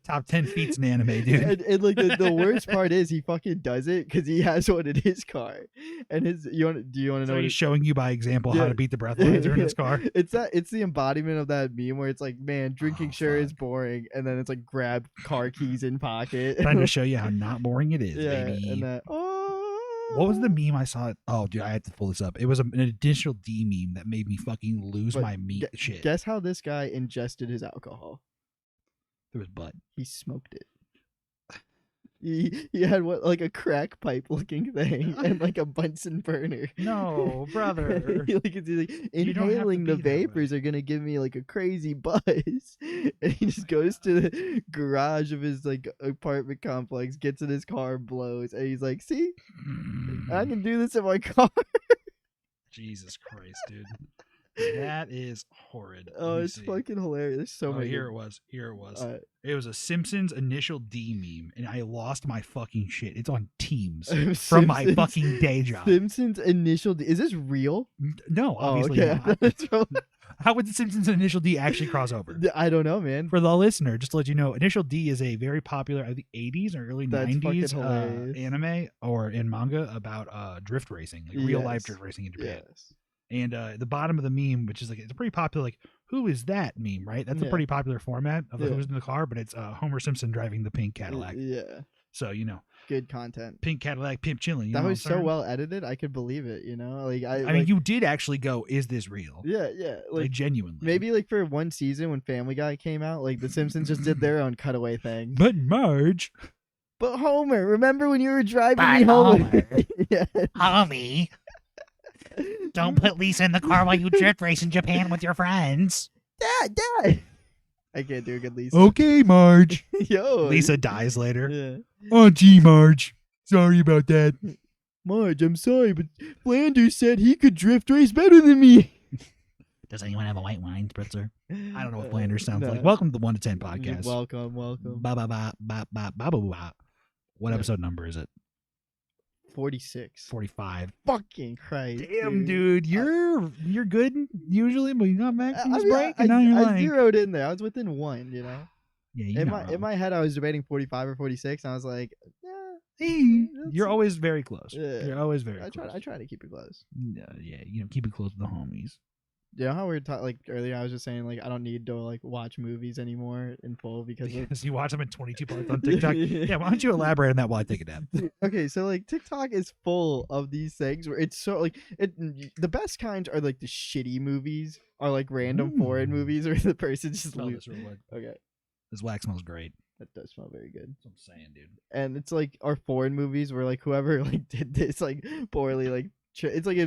Top 10 feats in anime, dude. And like the worst part is he fucking does it because he has one in his car, and do you want to know? So what he's showing you by example how to beat the breathalyzer in his car. It's the embodiment of that meme where it's like, man, drinking is boring, and then it's like grab car keys in pocket. Trying to show you how not boring it is, baby. And that, what was the meme I saw? Oh, dude, I had to pull this up. It was an additional D meme that made me fucking lose my shit. Guess how this guy ingested his alcohol? Through his butt. He smoked it. He had like a crack pipe looking thing and like a Bunsen burner. No, brother. Inhaling the vapors are gonna give me like a crazy buzz. And he just goes to the garage of his like apartment complex, gets in his car, blows, and he's like, "See, I can do this in my car." Jesus Christ, dude. That is horrid. Oh, it's fucking hilarious. There's so many. Here it was. It was a Simpsons initial D meme, and I lost my fucking shit. It's on Teams from my fucking day job. Simpsons initial D. Is this real? No, obviously not. How would the Simpsons initial D actually cross over? I don't know, man. For the listener, just to let you know, initial D is a very popular, I think, 80s or early 90s anime or in manga about drift racing, like real life drift racing in Japan. Yes. And the bottom of the meme, which is like, it's a pretty popular, like, who is that meme, right? That's a pretty popular format of who's in the car, but it's Homer Simpson driving the pink Cadillac. Yeah. So, good content. Pink Cadillac, pimp chilling. That was so well edited. I could believe it, Like I mean, you did actually go, is this real? Yeah, yeah. Like genuinely. Maybe like for one season when Family Guy came out, like the Simpsons just did their own cutaway thing. But Marge. But Homer, remember when you were driving me home? Yeah. Homie. Don't put Lisa in the car while you drift race in Japan with your friends. Dad. I can't do a good Lisa. Okay, Marge. Yo. Lisa dies later. Yeah. Oh, gee, Marge. Sorry about that. Marge, I'm sorry, but Flanders said he could drift race better than me. Does anyone have a white wine spritzer? I don't know what Flanders sounds like. Welcome to the 1 to 10 podcast. Welcome. What episode number is it? 46. 45. Fucking Christ. Damn, dude. You're good usually, but you got Maximus break, and now you're I zeroed in there. I was within one, Yeah, in my head, I was debating 45 or 46, and I was like, you're always very close. Yeah. You're always very close. I try to keep it close. Yeah, keep it close with the homies. You know how we were talking like earlier? I was just saying like I don't need to like watch movies anymore in full because you watch them in 22 parts on TikTok. Yeah, why don't you elaborate on that while I take a nap? Okay, so like TikTok is full of these things where it's so like the best kinds are like the shitty movies or like random foreign movies where the person just this real quick. Okay, this wax smells great. That does smell very good. That's what I'm saying, dude. And it's like our foreign movies where like whoever like did this like poorly like. It's like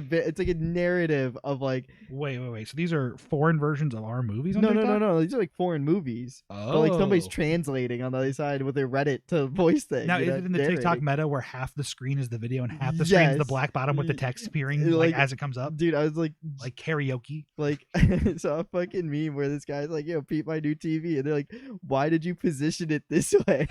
a narrative of like wait. So these are foreign versions of our movies? On no, TikTok? no. These are like foreign movies. Oh, but, like somebody's translating on the other side with their Reddit to voice thing. Now is it in the TikTok meta where half the screen is the video and half the screen is the black bottom with the text appearing like as it comes up? Dude, I was like karaoke. Like saw a fucking meme where this guy's like, "Yo, peep my new TV," and they're like, "Why did you position it this way?"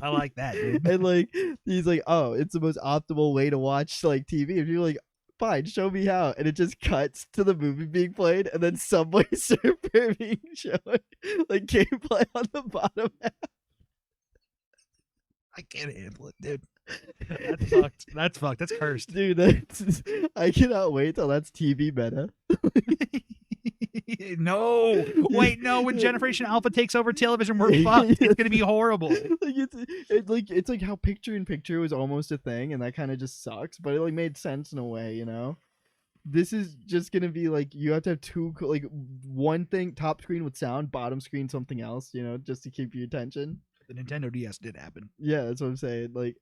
I like that, dude. And like he's like, "Oh, it's the most optimal way to watch like TV." And you're like, "Fine, show me how." And it just cuts to the movie being played, and then Subway Surfer being shown, like gameplay on the bottom half. I can't handle it, dude. That's fucked. That's fucked. That's cursed, dude. I cannot wait till that's TV meta. No, wait, no. When Generation Alpha takes over television, we're fucked. It's gonna be horrible. It's like how picture in picture was almost a thing, and that kind of just sucks. But it like made sense in a way, This is just gonna be like you have to have two, like one thing, top screen with sound, bottom screen something else, just to keep your attention. The Nintendo DS did happen. Yeah, that's what I'm saying. Like,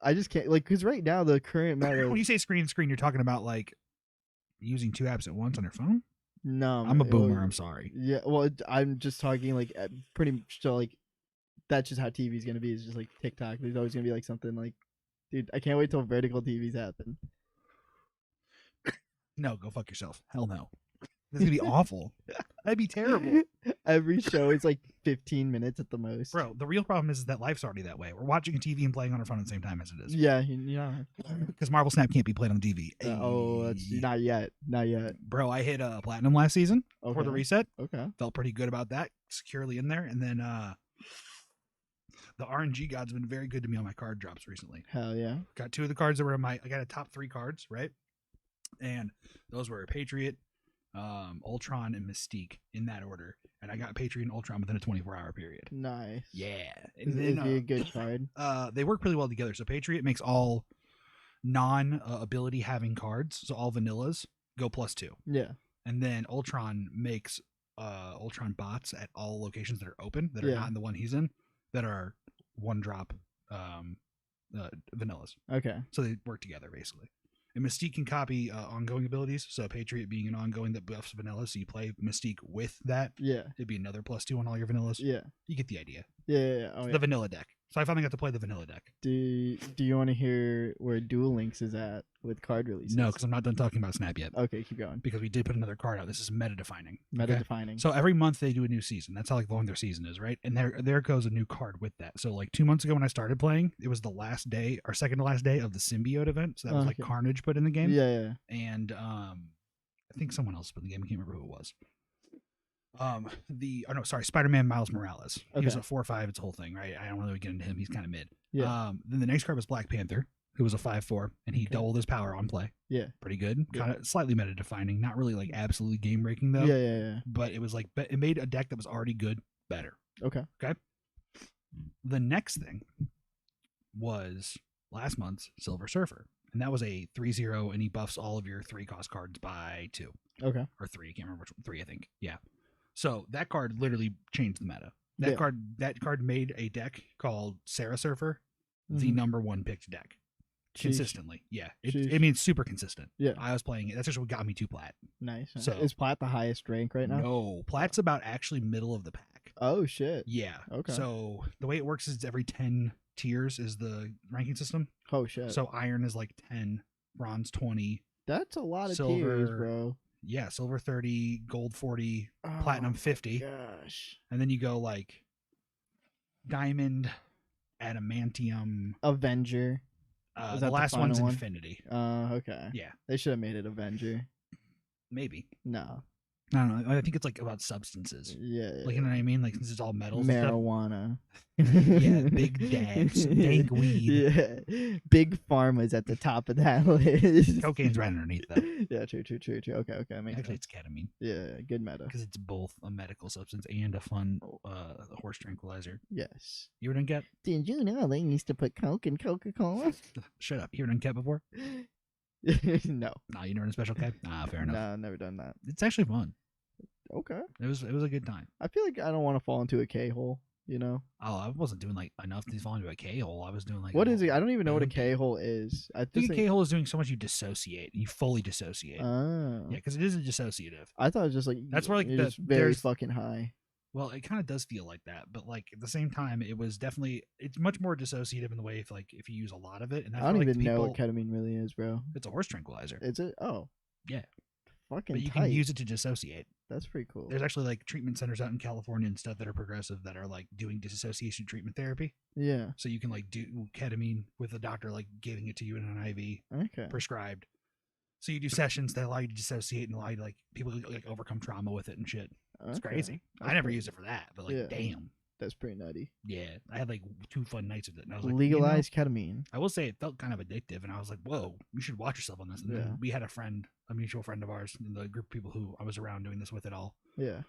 I just can't because right now the current meta. When you say screen, you're talking about like using two apps at once on your phone. No, I'm a boomer. I'm sorry. Yeah, well, I'm just talking like pretty much like that's just how TV's gonna be. It's just like TikTok. There's always gonna be like something like, dude, I can't wait till vertical TVs happen. No, go fuck yourself. Hell no. This is gonna be awful. That'd be terrible. Every show is like 15 minutes at the most. Bro, the real problem is that life's already that way. We're watching a TV and playing on our phone at the same time as it is. Yeah. Because Marvel Snap can't be played on the TV. That's not yet. Bro, I hit platinum last season for the reset. Okay. Felt pretty good about that. Securely in there. And then the RNG god's been very good to me on my card drops recently. Hell yeah. Got 2 of the cards that were in I got a top 3 cards, right? And those were Patriot, Ultron, and Mystique in that order. And I got Patriot and Ultron within a 24-hour period. Nice. Yeah. And then, is he a good card? They work really well together. So Patriot makes all non-ability having cards, so all vanillas, go +2. Yeah. And then Ultron makes Ultron bots at all locations that are open, that are not in the one he's in, that are 1-drop vanillas. Okay. So they work together, basically. And Mystique can copy ongoing abilities. So Patriot being an ongoing that buffs vanilla, so you play Mystique with that. Yeah. It'd be another +2 on all your vanillas. Yeah. You get the idea. Yeah. The vanilla deck. So I finally got to play the vanilla deck. Do you want to hear where Duel Links is at with card releases? No, because I'm not done talking about Snap yet. Okay, keep going. Because we did put another card out. This is meta defining. Meta defining. So every month they do a new season. That's how long their season is, right? And there goes a new card with that. So 2 months ago when I started playing, it was the last day or second to last day of the symbiote event. So that was Carnage put in the game. Yeah. And I think someone else put in the game. I can't remember who it was. Spider-Man Miles Morales. He was a 4/5. It's a whole thing, right? I don't really get into him. He's kind of mid. Yeah. Then the next card was Black Panther, who was a 5/4, and he doubled his power on play. Yeah. Pretty good. Kind of slightly meta defining. Not really absolutely game breaking though. Yeah. But it was it made a deck that was already good better. Okay. The next thing was last month's Silver Surfer, and that was a 3/0, and he buffs all of your 3-cost cards by 2. Okay. Or 3. I can't remember which one. 3, I think. Yeah. So that card literally changed the meta. That card made a deck called Sarah Surfer, the #1 picked deck. Consistently. Yeah. It's super consistent. Yeah. I was playing it. That's just what got me to Plat. Nice. So is Plat the highest rank right now? No. Plat's about actually middle of the pack. Oh shit. Yeah. Okay. So the way it works is every 10 tiers is the ranking system. Oh shit. So iron is 10, bronze 20. That's a lot of silver, tiers, bro. Yeah, silver 30, gold 40, platinum 50. Gosh. And then you go diamond, adamantium, Avenger. The last one's infinity. Okay. Yeah. They should have made it Avenger. Maybe. No. I don't know. I think it's about substances. Yeah. You know what I mean? Since it's all metals. Marijuana. Yeah, big dags, dank weed. Yeah. Big pharma's at the top of that list. Cocaine's right underneath that. Yeah, true. Okay. Actually, it's ketamine. Yeah, good meta. Because it's both a medical substance and a fun horse tranquilizer. Yes. You ever done ket? Did you know they used to put Coke in Coca-Cola? Shut up. You ever done ket before? No. Nah, you never done a special ket? Nah, fair enough. No, never done that. It's actually fun. Okay. It was a good time. I feel like I don't want to fall into a K-hole, Oh, I wasn't doing enough to fall into a K-hole. I was doing what is it? I don't even know what a K-hole is. I think a K-hole is doing so much you dissociate. You fully dissociate. Oh. Yeah, because it is a dissociative. I thought it was just that's where you're just very fucking high. Well, it kind of does feel like that, but at the same time, it's much more dissociative in the way if you use a lot of it. And that's I don't even know what ketamine really is, bro. It's a horse tranquilizer. Is it? Oh. Yeah. Fucking but you can use it to dissociate. That's pretty cool. There's actually treatment centers out in California and stuff that are progressive that are doing dissociation treatment therapy. Yeah. So you can do ketamine with a doctor giving it to you in an IV prescribed. So you do sessions that allow you to dissociate and allow you to people overcome trauma with it and shit. It's crazy. I never used it for that, but damn. That's pretty nutty. Yeah, I had 2 fun nights with it. And I was legalized ketamine. I will say it felt kind of addictive, and I was like, "Whoa, you should watch yourself on this." And then we had a mutual friend of ours, in the group of people who I was around doing this with it all. Yeah.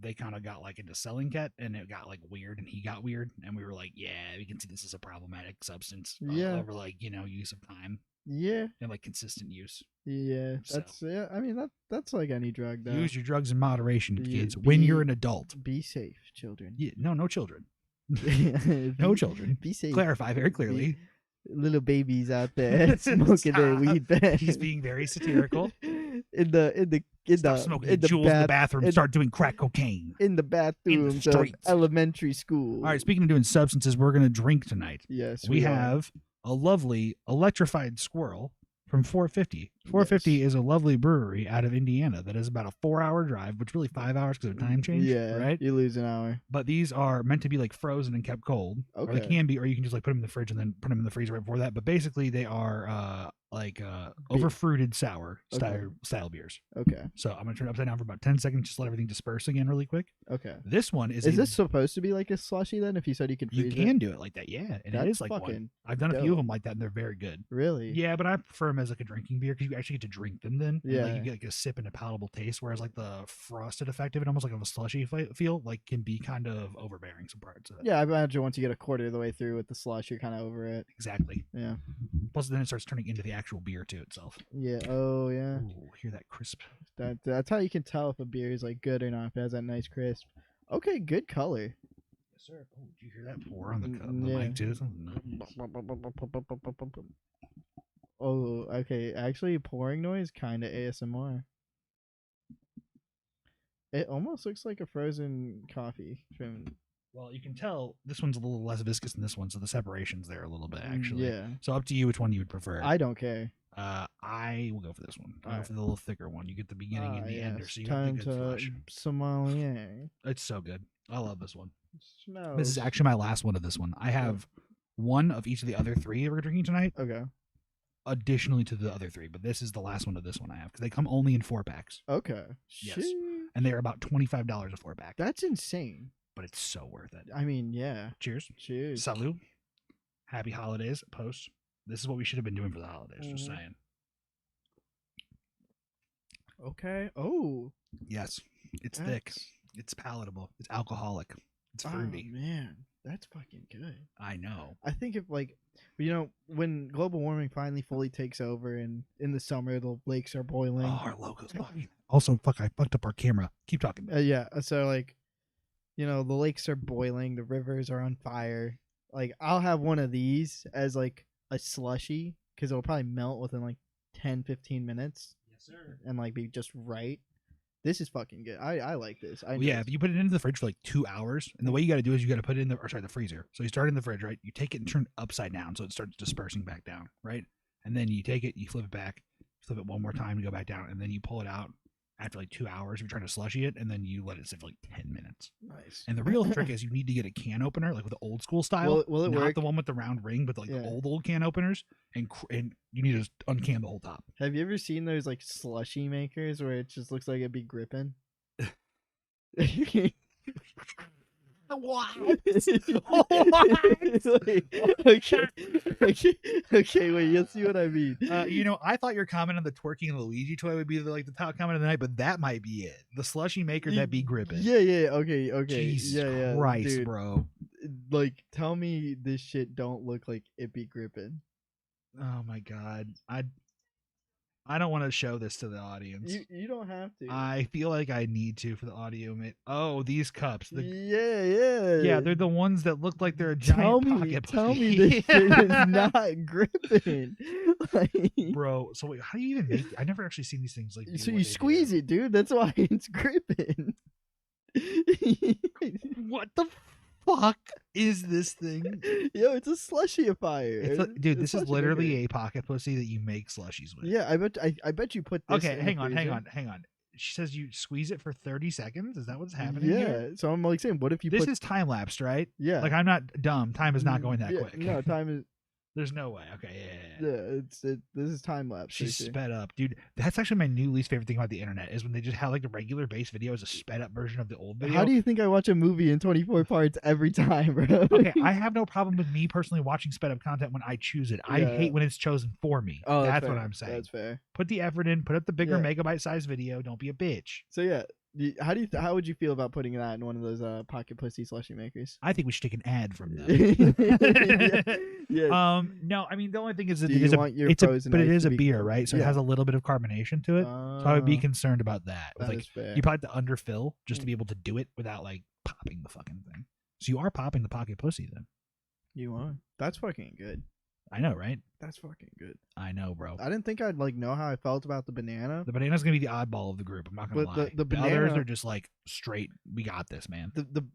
They kind of got into selling ket, and it got weird, and he got weird, and we were like, "Yeah, we can see this as a problematic substance." Over use of time. Yeah. And consistent use. Yeah. That's I mean that's like any drug though. Use your drugs in moderation, kids. When you're an adult. Be safe, children. Yeah, no children. No children. Be safe. Clarify very clearly. Little babies out there smoking their weed. He's being very satirical. Stop smoking the jewels in the bathroom. Start doing crack cocaine in the bathrooms of elementary school. All right. Speaking of doing substances, we're gonna drink tonight. Yes, we have a lovely electrified squirrel from 450 450 is a lovely brewery out of Indiana that is about a 4-hour drive, which really 5 hours because of time change. Yeah, right. You lose an hour. But these are meant to be like frozen and kept cold. Okay. Or they can be, or you can just like put them in the fridge and then put them in the freezer right before that. But basically, they are over fruited sour style beers. Okay. So I'm gonna turn it upside down for about 10 seconds, just let everything disperse again really quick. Okay. This one is. Is this supposed to be like a slushy then? If you said you could freeze you can do it like that, yeah. And That's it is like one. I've done a few of them like that, and they're very good. Really? Yeah, but I prefer them as like a drinking beer because you actually get to drink them then. Yeah. And, like, you get like a sip and a palatable taste, whereas like the frosted effect of it, almost like of a slushy feel, like can be kind of overbearing some parts of it. Yeah, I imagine once you get a quarter of the way through with the slush, you're kind of over it. Exactly. Yeah. Plus, then it starts turning into the actual beer to itself. Yeah. Oh, yeah. Ooh, hear that crisp. That's how you can tell if a beer is like good or not. If it has that nice crisp. Okay, good color. Yes, sir. Oh, did you hear that pour on the mic too? Oh, okay. Actually, pouring noise kind of ASMR. It almost looks like a frozen coffee. Well, you can tell this one's a little less viscous than this one, so the separation's there a little bit, actually. Yeah. So up to you which one you would prefer. I don't care. I will go for this one. I'll go for the little thicker one. You get the beginning and the ender, so you time get the good flush. Sommelier. It's so good. I love this one. Smells. This is actually my last one of this one. I have one of each of the other three we're drinking tonight. Okay. Additionally to the other three, but this is the last one of this one I have because they come only in 4-packs. Okay. Yes. And they are about $25 a 4-pack. That's insane. But it's so worth it. I mean, yeah. Cheers. Cheers. Salut. Happy holidays. Post. This is what we should have been doing for the holidays. Just saying. Okay. Oh. Yes. It's thick. It's palatable. It's alcoholic. It's fruity. Oh, man. That's fucking good. I know. I think if when global warming finally fully takes over and in the summer the lakes are boiling. Oh, our logo's fucking. Also, I fucked up our camera. Keep talking. Yeah. So the lakes are boiling, the rivers are on fire. Like I'll have one of these as like a slushy because it'll probably melt within like 10-15 minutes. Yes, sir. And like be just right. This is fucking good. I like this. If you put it into the fridge for like 2 hours, and the way you got to do is you got to put it in the freezer. So you start in the fridge, right? You take it and turn it upside down so it starts dispersing back down, right? And then you take it, you flip it back, flip it one more time, you go back down, and then you pull it out after like 2 hours. You're trying to slushy it, and then you let it sit for like 10 minutes. Nice. And the real trick is you need to get a can opener, like with the old school style. Will it not work? The one with the round ring, but like the old can openers, and you need to uncan the whole top. Have you ever seen those like slushy makers where it just looks like it'd be gripping? What? Okay, wait, you'll see what I mean. I thought your comment on the twerking Luigi toy would be the top comment of the night, but that might be it. The slushy maker that be gripping. Yeah, okay. Jesus Christ, dude, bro. Like, tell me this shit don't look like it be gripping. Oh my god. I don't want to show this to the audience. You don't have to. I feel like I need to for the audio. Oh, these cups. Yeah, they're the ones that look like they're a giant pocket. Tell me this shit is not gripping. Bro, so wait, how do you even make? I never actually seen these things like. So you squeeze it, dude. That's why it's gripping. What the fuck is this thing? Yo, it's a slushifier. Dude, this is literally a pocket pussy that you make slushies with. Yeah, I bet you put this. Okay, hang on. She says you squeeze it for 30 seconds. Is that what's happening? Yeah. Here? So I'm like saying, what if you? This is time lapsed, right? Yeah. Like I'm not dumb. Time is not going that quick. No, time is. There's no way. Okay, yeah. This is time lapse. She's sped up, dude. That's actually my new least favorite thing about the internet is when they just have like the regular base video as a sped up version of the old video. How do you think I watch a movie in 24 parts every time, bro? Okay, I have no problem with me personally watching sped up content when I choose it. I hate when it's chosen for me. Oh, that's what I'm saying. That's fair. Put the effort in. Put up the bigger megabyte size video. Don't be a bitch. So yeah. How would you feel about putting that in one of those pocket pussy slushy makers? I think we should take an ad from them. Yeah. No, I mean the only thing is that it is a beer, right? So it has a little bit of carbonation to it. So I would be concerned about that. That is fair. You probably have to underfill just to be able to do it without like popping the fucking thing. So you are popping the pocket pussy then. You are. That's fucking good. I know, right? That's fucking good. I know, bro. I didn't think I'd know how I felt about the banana. The banana's gonna be the oddball of the group. I'm not gonna lie. The others are just like straight. We got this, man. The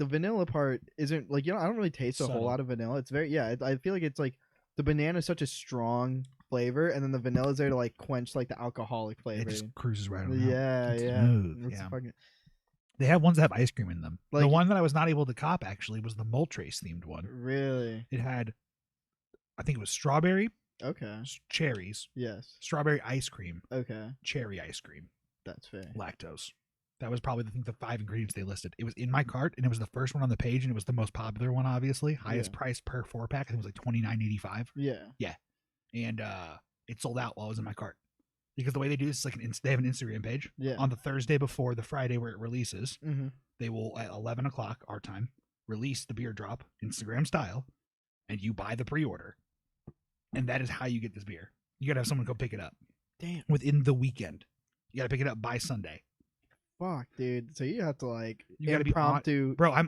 vanilla part isn't I don't really taste a whole lot of vanilla. It's very I feel like it's like the banana is such a strong flavor, and then the vanilla's there to like quench like the alcoholic flavor. It just cruises right on. Yeah, yeah. Smooth. They have ones that have ice cream in them. Like, the one that I was not able to cop actually was the Moltres themed one. Really? It had, I think it was strawberry. Okay. Cherries. Yes. Strawberry ice cream. Okay. Cherry ice cream. That's fair. Lactose. That was probably the 5 ingredients they listed. It was in my cart, and it was the first one on the page, and it was the most popular one, obviously. Highest price per 4-pack. I think it was like $29.85. Yeah. Yeah. And it sold out while it was in my cart. Because the way they do this is like they have an Instagram page. Yeah. On the Thursday before the Friday where it releases, mm-hmm. they will, at 11 o'clock our time, release the beer drop, Instagram style, and you buy the pre-order. And that is how you get this beer. You got to have someone go pick it up. Damn. Within the weekend. You got to pick it up by Sunday. Fuck, dude. So you have to like you gotta impromptu. Bro, I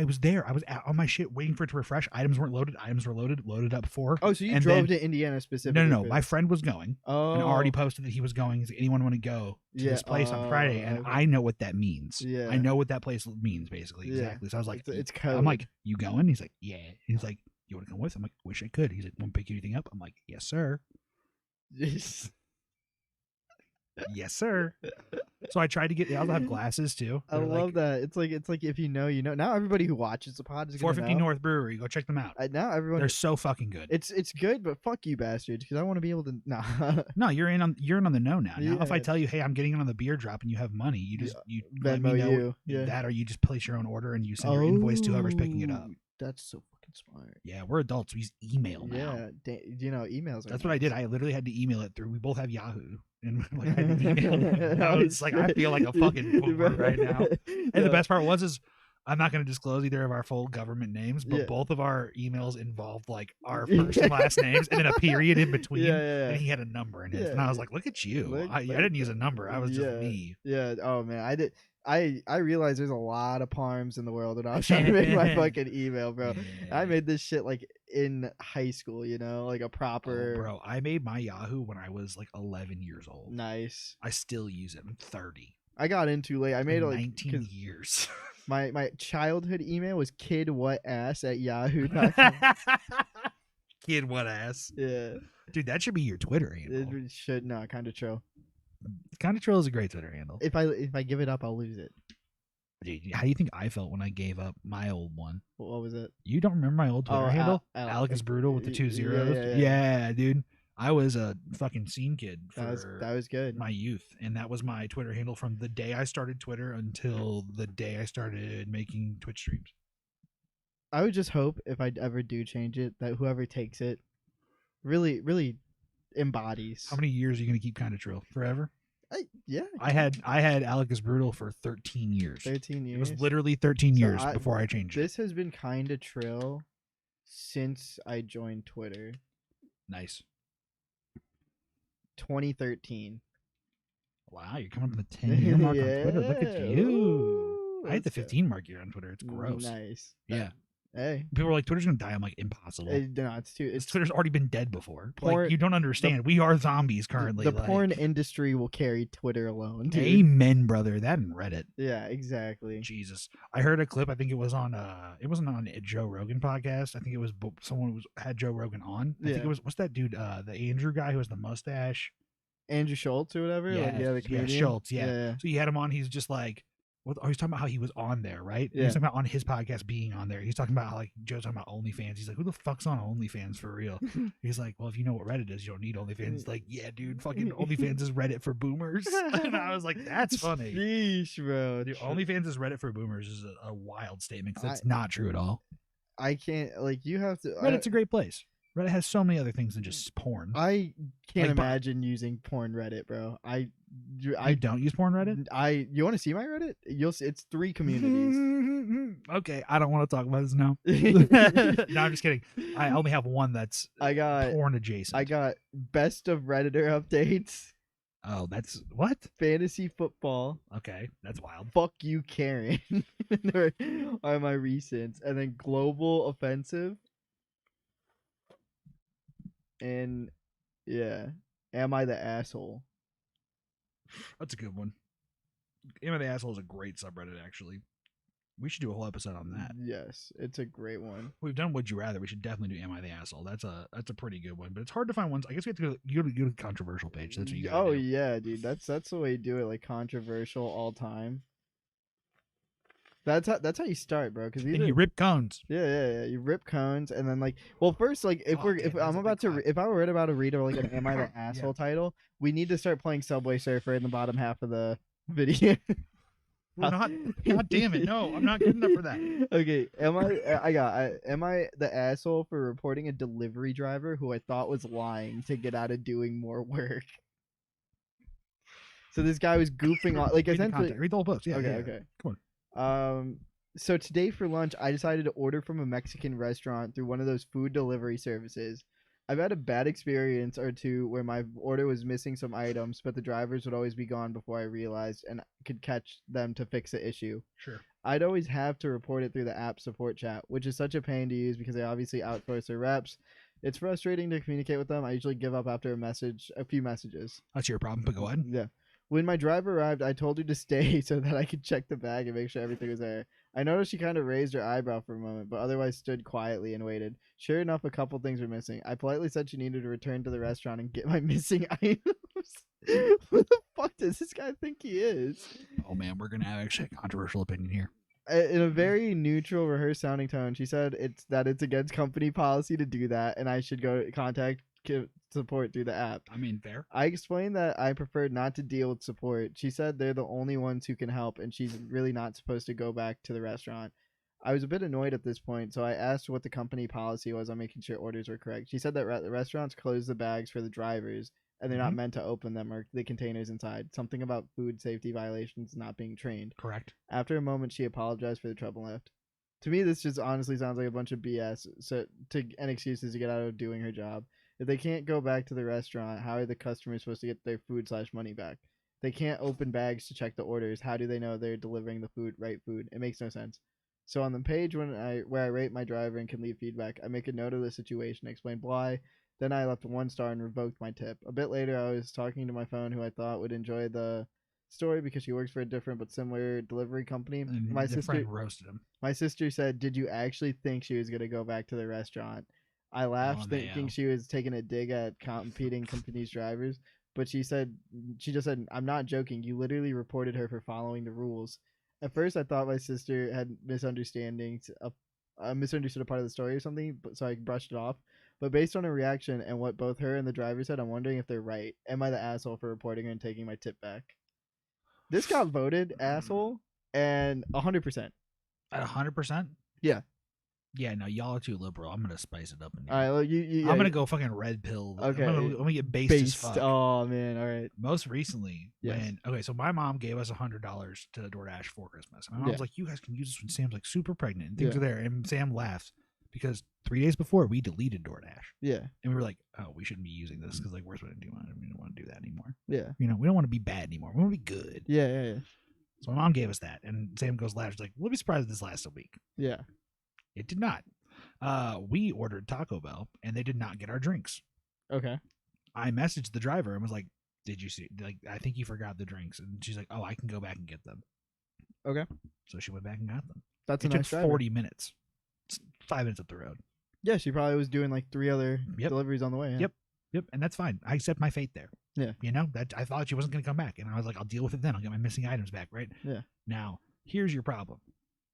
was there. I was on my shit waiting for it to refresh. Items weren't loaded. Items were loaded up for. Oh, so you drove to Indiana specifically? No. My friend was going. Oh. And already posted that he was going. He's like, anyone want to go to this place on Friday? And okay. I know what that means. Yeah. I know what that place means, basically. Yeah. Exactly. So I was like, it's code. I'm like, you going? He's like, yeah. He's like, you want to come with? I'm like, wish I could. He's like, won't pick anything up? I'm like, yes, sir. Yes, sir. So I tried to get. I also have glasses too. I love that. It's like if you know, you know. Now everybody who watches the pod is 450 North Brewery. Go check them out. Now everyone. They're so fucking good. It's good, but fuck you, bastards, because I want to be able to. Nah. No, you're in on the know now. Now, if I tell you, hey, I'm getting in on the beer drop, and you have money, you let me know that, or you just place your own order and you send your invoice to whoever's picking it up. That's so fucking smart. Yeah, we're adults. We use email now. Yeah, you know, emails. That's what I did. I literally had to email it through. We both have Yahoo, and like, I had to email. I was like, I feel like a fucking boomer right now. And the best part is I'm not going to disclose either of our full government names, but both of our emails involved like our first and last names and then a period in between. And he had a number in his, and I was like, look at you. I didn't use a number. I was just me. Yeah. Oh man, I did. I realize there's a lot of parms in the world, and I was trying to make my fucking email, bro. I made this shit like in high school, you know, like a proper. Bro, I made my Yahoo when I was like 11 years old. Nice. I still use it. I'm 30. I got in too late. I made it like 19 years. My childhood email was kidwhatass@yahoo.com. Kid what ass? Yeah, dude, that should be your Twitter handle. It should. No, kind of Trill. Kind of Trill is a great Twitter handle. If I give it up, I'll lose it. Dude, how do you think I felt when I gave up my old one? What was it? You don't remember my old Twitter handle? Alec is brutal with the 2 zeros. Yeah, dude. I was a fucking scene kid for that was good. My youth, and that was my Twitter handle from the day I started Twitter until the day I started making Twitch streams. I would just hope if I ever do change it that whoever takes it really, really embodies. How many years are you going to keep Kinda Trill? Forever? Yeah. I had Alec is brutal for 13 years. 13 years. It was literally 13 years before I changed it. This has been Kinda Trill since I joined Twitter. Nice. 2013. Wow, you're coming up to the 10-year mark on Twitter. Look at you. Ooh, I hit the 15 mark here on Twitter. It's gross. Nice. Yeah. Hey. People are like, Twitter's going to die. I'm like, impossible. No, Twitter's already been dead before. Like, you don't understand. We are zombies currently. The porn industry will carry Twitter alone, dude. Amen, brother. That and Reddit. Yeah, exactly. Jesus. I heard a clip. I think it was on, it wasn't on a Joe Rogan podcast. I think it was someone had Joe Rogan on. I think it was, what's that dude? The Andrew guy who has the mustache. Andrew Schultz or whatever? Yeah, the comedian. Schultz, yeah. So you had him on. He's just like, he's talking about how he was on there, right? Yeah. He's talking about on his podcast being on there. He's talking about how like Joe's talking about OnlyFans. He's like, who the fuck's on OnlyFans for real? He's like, well, if you know what Reddit is, you don't need OnlyFans. He's like, yeah, dude, fucking OnlyFans is Reddit for boomers. And I was like, that's funny. Sheesh, bro. Dude, OnlyFans is Reddit for boomers is a wild statement because it's not true at all. I can't, like, you have to. Reddit's a great place. Reddit has so many other things than just porn. I can't imagine using porn Reddit, bro. You don't use porn Reddit? You want to see my Reddit? You'll see. It's 3 communities. Okay, I don't want to talk about this now. No, I'm just kidding. I only have one that's porn adjacent. I got best of Redditor updates. Oh, that's what? Fantasy football. Okay, that's wild. Fuck you, Karen. Are my recents, and then global offensive. And yeah, am I the asshole? That's a good one. Am I the asshole is a great subreddit, actually. We should do a whole episode on that. Yes, it's a great one. We've done Would You Rather. We should definitely do Am I the Asshole? That's a pretty good one, but it's hard to find ones. I guess we have to go to the controversial page. That's what you got. Oh yeah, dude. That's the way you do it. Like controversial all time. That's how you start, bro. Because you rip cones. Yeah. You rip cones, and then like, well, first like if I were about to read like an Am I the Asshole title, we need to start playing Subway Surfer in the bottom half of the video. We're not. God damn it! No, I'm not good enough for that. Okay, am I the asshole for reporting a delivery driver who I thought was lying to get out of doing more work? So this guy was goofing on, like, essentially. Read the whole post. Yeah. Okay. Come on. So today for lunch, I decided to order from a Mexican restaurant through one of those food delivery services. I've had a bad experience or two where my order was missing some items, but the drivers would always be gone before I realized and could catch them to fix the issue. Sure. I'd always have to report it through the app support chat, which is such a pain to use because they obviously outsource their reps. It's frustrating to communicate with them. I usually give up after a few messages. That's your problem, but go ahead. Yeah. When my driver arrived, I told her to stay so that I could check the bag and make sure everything was there. I noticed she kind of raised her eyebrow for a moment, but otherwise stood quietly and waited. Sure enough, a couple things were missing. I politely said she needed to return to the restaurant and get my missing items. What the fuck does this guy think he is? Oh man, we're gonna have actually a controversial opinion here. In a very neutral, rehearsed sounding tone, she said it's against company policy to do that, and I should go contact support through the app. I mean, fair. I explained that I preferred not to deal with support. She said they're the only ones who can help, and she's really not supposed to go back to the restaurant. I was a bit annoyed at this point, so I asked what the company policy was on making sure orders were correct. She said that the restaurants close the bags for the drivers, and they're not meant to open them or the containers inside. Something about food safety violations not being trained. Correct. After a moment, she apologized for the trouble left. To me, this just honestly sounds like a bunch of BS and excuses to get out of doing her job. If they can't go back to the restaurant, how are the customers supposed to get their food/money back? They can't open bags to check the orders. How do they know they're delivering the right food? It makes no sense. So on the page where I rate my driver and can leave feedback, I make a note of the situation, explain why. Then I left 1 star and revoked my tip. A bit later, I was talking to my phone who I thought would enjoy the story because she works for a different but similar delivery company. And my sister roasted him. My sister said, "Did you actually think she was going to go back to the restaurant?" I laughed, thinking she was taking a dig at competing companies' drivers, but she just said, "I'm not joking. You literally reported her for following the rules." At first, I thought my sister had misunderstood a part of the story or something, so I brushed it off. But based on her reaction and what both her and the driver said, I'm wondering if they're right. Am I the asshole for reporting her and taking my tip back? This got voted asshole and 100%. At 100%? Yeah. Yeah, no, y'all are too liberal. I'm gonna spice it up. All right, well, I'm gonna go fucking red pill. Okay, I'm gonna get based as fuck. Oh man, all right. Most recently, so my mom gave us $100 to DoorDash for Christmas. My mom's like, "You guys can use this when Sam's like super pregnant and things are there." And Sam laughs because 3 days before we deleted DoorDash. Yeah, and we were like, "Oh, we shouldn't be using this because like we're spending too much. We don't want to do that anymore." Yeah, we don't want to be bad anymore. We want to be good. Yeah. So my mom gave us that, and Sam goes laughs like, "We'll be surprised if this lasts a week." Yeah, it did not. We ordered Taco Bell and they did not get our drinks. Okay. I messaged the driver and was like, "Did you see? Like, I think you forgot the drinks." And she's like, "Oh, I can go back and get them." Okay. So she went back and got them. That's it took 40 minutes. It's 5 minutes up the road. Yeah, she probably was doing like 3 other deliveries on the way. Yeah. Yep. And that's fine. I accept my fate there. Yeah. You know, that I thought she wasn't going to come back, and I was like, "I'll deal with it then. I'll get my missing items back." Right. Yeah. Now, here's your problem.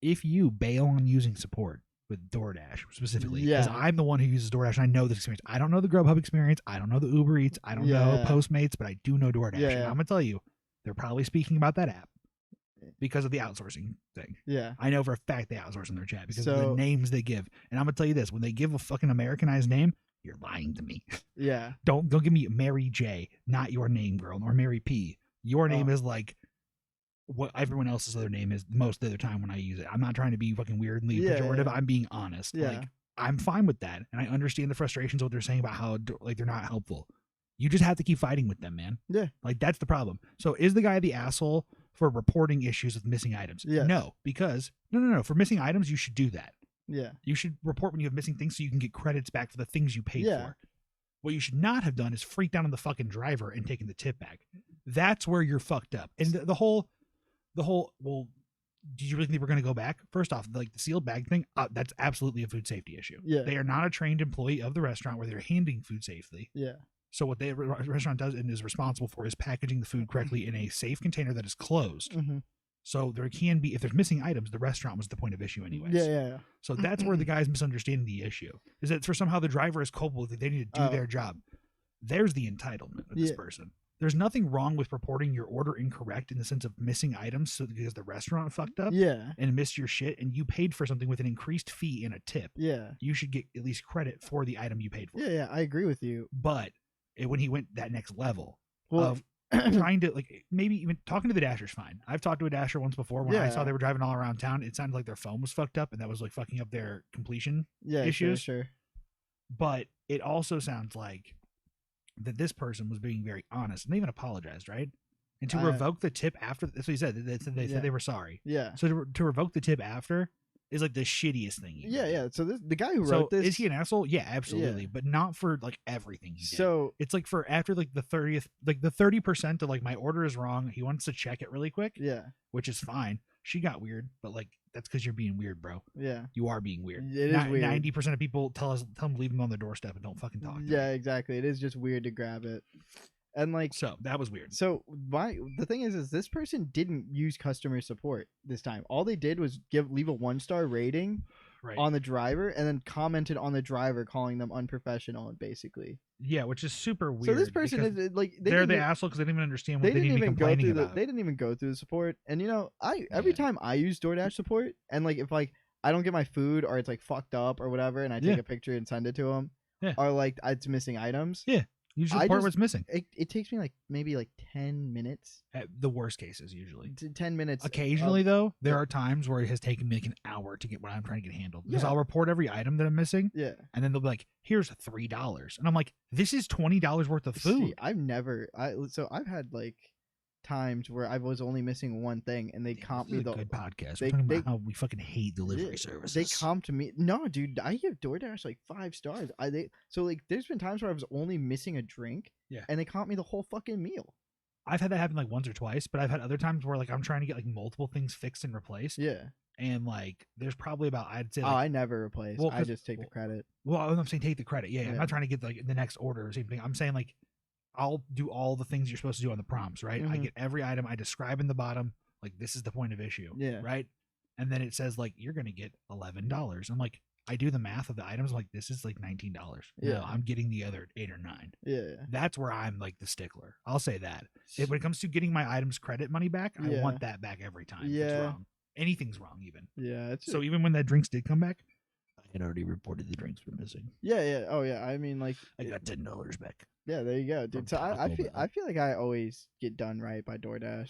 If you bail on using support with DoorDash specifically, because I'm the one who uses DoorDash and I know this experience. I don't know the Grubhub experience. I don't know the Uber Eats. I don't know Postmates, but I do know DoorDash. And I'm gonna tell you, they're probably speaking about that app because of the outsourcing thing. Yeah, I know for a fact they outsource in their chat because of the names they give. And I'm gonna tell you this: when they give a fucking Americanized name, you're lying to me. Yeah. Don't give me Mary J, not your name, girl, or Mary P. Your name is like what everyone else's other name is most of the other time when I use it. I'm not trying to be fucking weirdly pejorative. I'm being honest. Yeah. Like, I'm fine with that. And I understand the frustrations of what they're saying about how like they're not helpful. You just have to keep fighting with them, man. Yeah. Like that's the problem. So is the guy the asshole for reporting issues with missing items? Yes. No, because no. For missing items, you should do that. Yeah. You should report when you have missing things so you can get credits back for the things you paid for. What you should not have done is freak down on the fucking driver and taken the tip back. That's where you're fucked up. And the whole well, do you really think we're going to go back? First off, like the sealed bag thing, that's absolutely a food safety issue. Yeah. They are not a trained employee of the restaurant where they're handling food safely. Yeah. So what the restaurant does and is responsible for is packaging the food correctly in a safe container that is closed. Mm-hmm. So there can be, if there's missing items, the restaurant was the point of issue anyways. Yeah. So that's where the guy's misunderstanding the issue, is that for somehow the driver is culpable, that they need to do their job. There's the entitlement of this person. There's nothing wrong with reporting your order incorrect in the sense of missing items because the restaurant fucked up and missed your shit and you paid for something with an increased fee and a tip. Yeah. You should get at least credit for the item you paid for. Yeah, I agree with you. But when he went that next level of trying to, like, maybe even talking to the Dasher's fine. I've talked to a Dasher once before when I saw they were driving all around town. It sounded like their phone was fucked up and that was like fucking up their completion issues. Sure. But it also sounds like that this person was being very honest and they even apologized, right? And to revoke the tip after, that's what he said. They said they were sorry. Yeah. So to revoke the tip after is like the shittiest thing. Yeah. So the guy who wrote this, is he an asshole? Yeah, absolutely. But not for like everything he did. So it's like for after like the 30% of like my order is wrong. He wants to check it really quick. Yeah. Which is fine. She got weird, but like that's because you're being weird, bro. Yeah. You are being weird. It is weird. 90% of people tell them leave them on the doorstep and don't fucking talk to them. Exactly. It is just weird to grab it. And like, so that was weird. So the thing is this person didn't use customer support this time. All they did was leave a 1-star rating on the driver and then commented on the driver, calling them unprofessional, basically. Yeah, which is super weird. So this person is like, they're the asshole because they didn't even understand what they need to be complaining about. They didn't even go through the support. And you know, every time I use DoorDash support, and like if like I don't get my food or it's like fucked up or whatever, and I take a picture and send it to them, or like it's missing items. Yeah. You just report what's missing. It takes me like maybe like 10 minutes. At the worst cases, usually. 10 minutes. Occasionally, though, there are times where it has taken me like an hour to get what I'm trying to get handled. Because I'll report every item that I'm missing. Yeah. And then they'll be like, here's $3. And I'm like, this is $20 worth of food. See, I've had like times where I was only missing one thing and they comped me the good podcast. We're talking about how we fucking hate delivery services. They comped me. No, dude, I give DoorDash like 5 stars. So like there's been times where I was only missing a drink and they comped me the whole fucking meal. I've had that happen like once or twice, but I've had other times where like I'm trying to get like multiple things fixed and replaced. Yeah. And like there's probably about, I'd say like, I never replace. Well, I just take the credit. Well, I'm saying take the credit. Yeah. I'm not trying to get like the next order or same thing. I'm saying like I'll do all the things you're supposed to do on the prompts, right? I get every item, I describe in the bottom, like this is the point of issue, right? And then it says like you're gonna get $11. I'm like, I do the math of the items, I'm like this is like $19. No, I'm getting the other 8 or 9. Yeah, that's where I'm like the stickler. I'll say that. When it comes to getting my items credit money back, I want that back every time. Yeah, if it's wrong. Anything's wrong, even. Yeah. So even when that drinks did come back, I had already reported the drinks were missing. Yeah. Oh yeah. I mean, like I got $10 back. Yeah, there you go, dude. So I feel like I always get done right by DoorDash,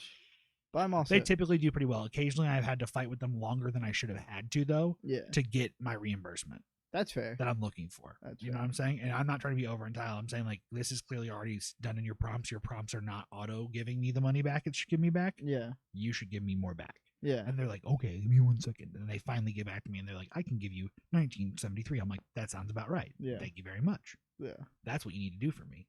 but I'm also they typically do pretty well. Occasionally, I've had to fight with them longer than I should have had to, though. Yeah. To get my reimbursement. That's fair. That I'm looking for. You know what I'm saying? And I'm not trying to be over entitled. I'm saying like this is clearly already done in your prompts. Your prompts are not auto giving me the money back. It should give me back. Yeah. You should give me more back. Yeah. And they're like, okay, give me 1 second. And they finally get back to me and they're like, I can give you $19.73. I'm like, that sounds about right. Yeah. Thank you very much. Yeah. That's what you need to do for me.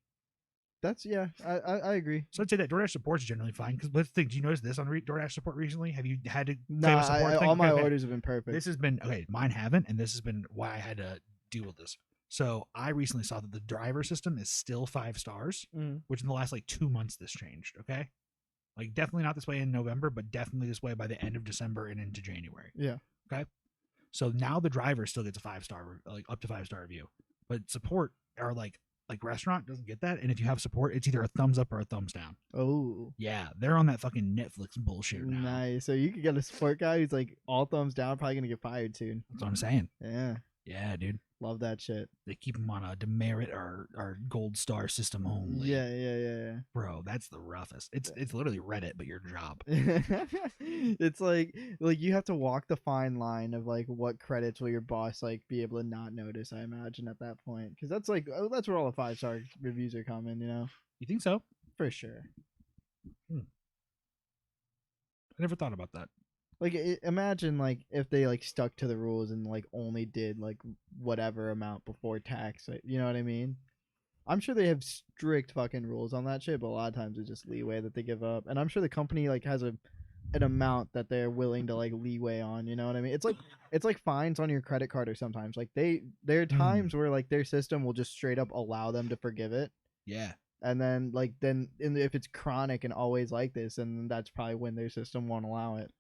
I agree. So I'd say that DoorDash support is generally fine. Because let's think, do you notice this on DoorDash support recently? Have you had to fail a support thing? All my orders have been perfect. This has been, mine haven't. And this has been why I had to deal with this. So I recently saw that the driver system is still 5 stars, which in the last like 2 months this changed. Okay. Like definitely not this way in November, but definitely this way by the end of December and into January. Yeah. Okay. So now the driver still gets a 5-star, like up to 5-star review, but support are like restaurant doesn't get that. And if you have support, it's either a thumbs up or a thumbs down. Oh. Yeah. They're on that fucking Netflix bullshit now. Nice. So you could get a support guy who's like all thumbs down, probably going to get fired soon. That's what I'm saying. Yeah. Yeah, dude. Love that shit. They keep them on a demerit or gold star system only. Yeah. Bro, that's the roughest. It's literally Reddit, but your job. It's like you have to walk the fine line of like what credits will your boss like be able to not notice, I imagine at that point. Because that's like that's where all the 5-star reviews are coming, you know? You think so? For sure. I never thought about that. Like imagine like if they like stuck to the rules and like only did like whatever amount before tax, you know what I mean? I'm sure they have strict fucking rules on that shit, but a lot of times it's just leeway that they give up. And I'm sure the company like has a an amount that they're willing to like leeway on. You know what I mean? It's like fines on your credit card or sometimes. Like there are times where like their system will just straight up allow them to forgive it. Yeah. And then if it's chronic and always like this, and that's probably when their system won't allow it.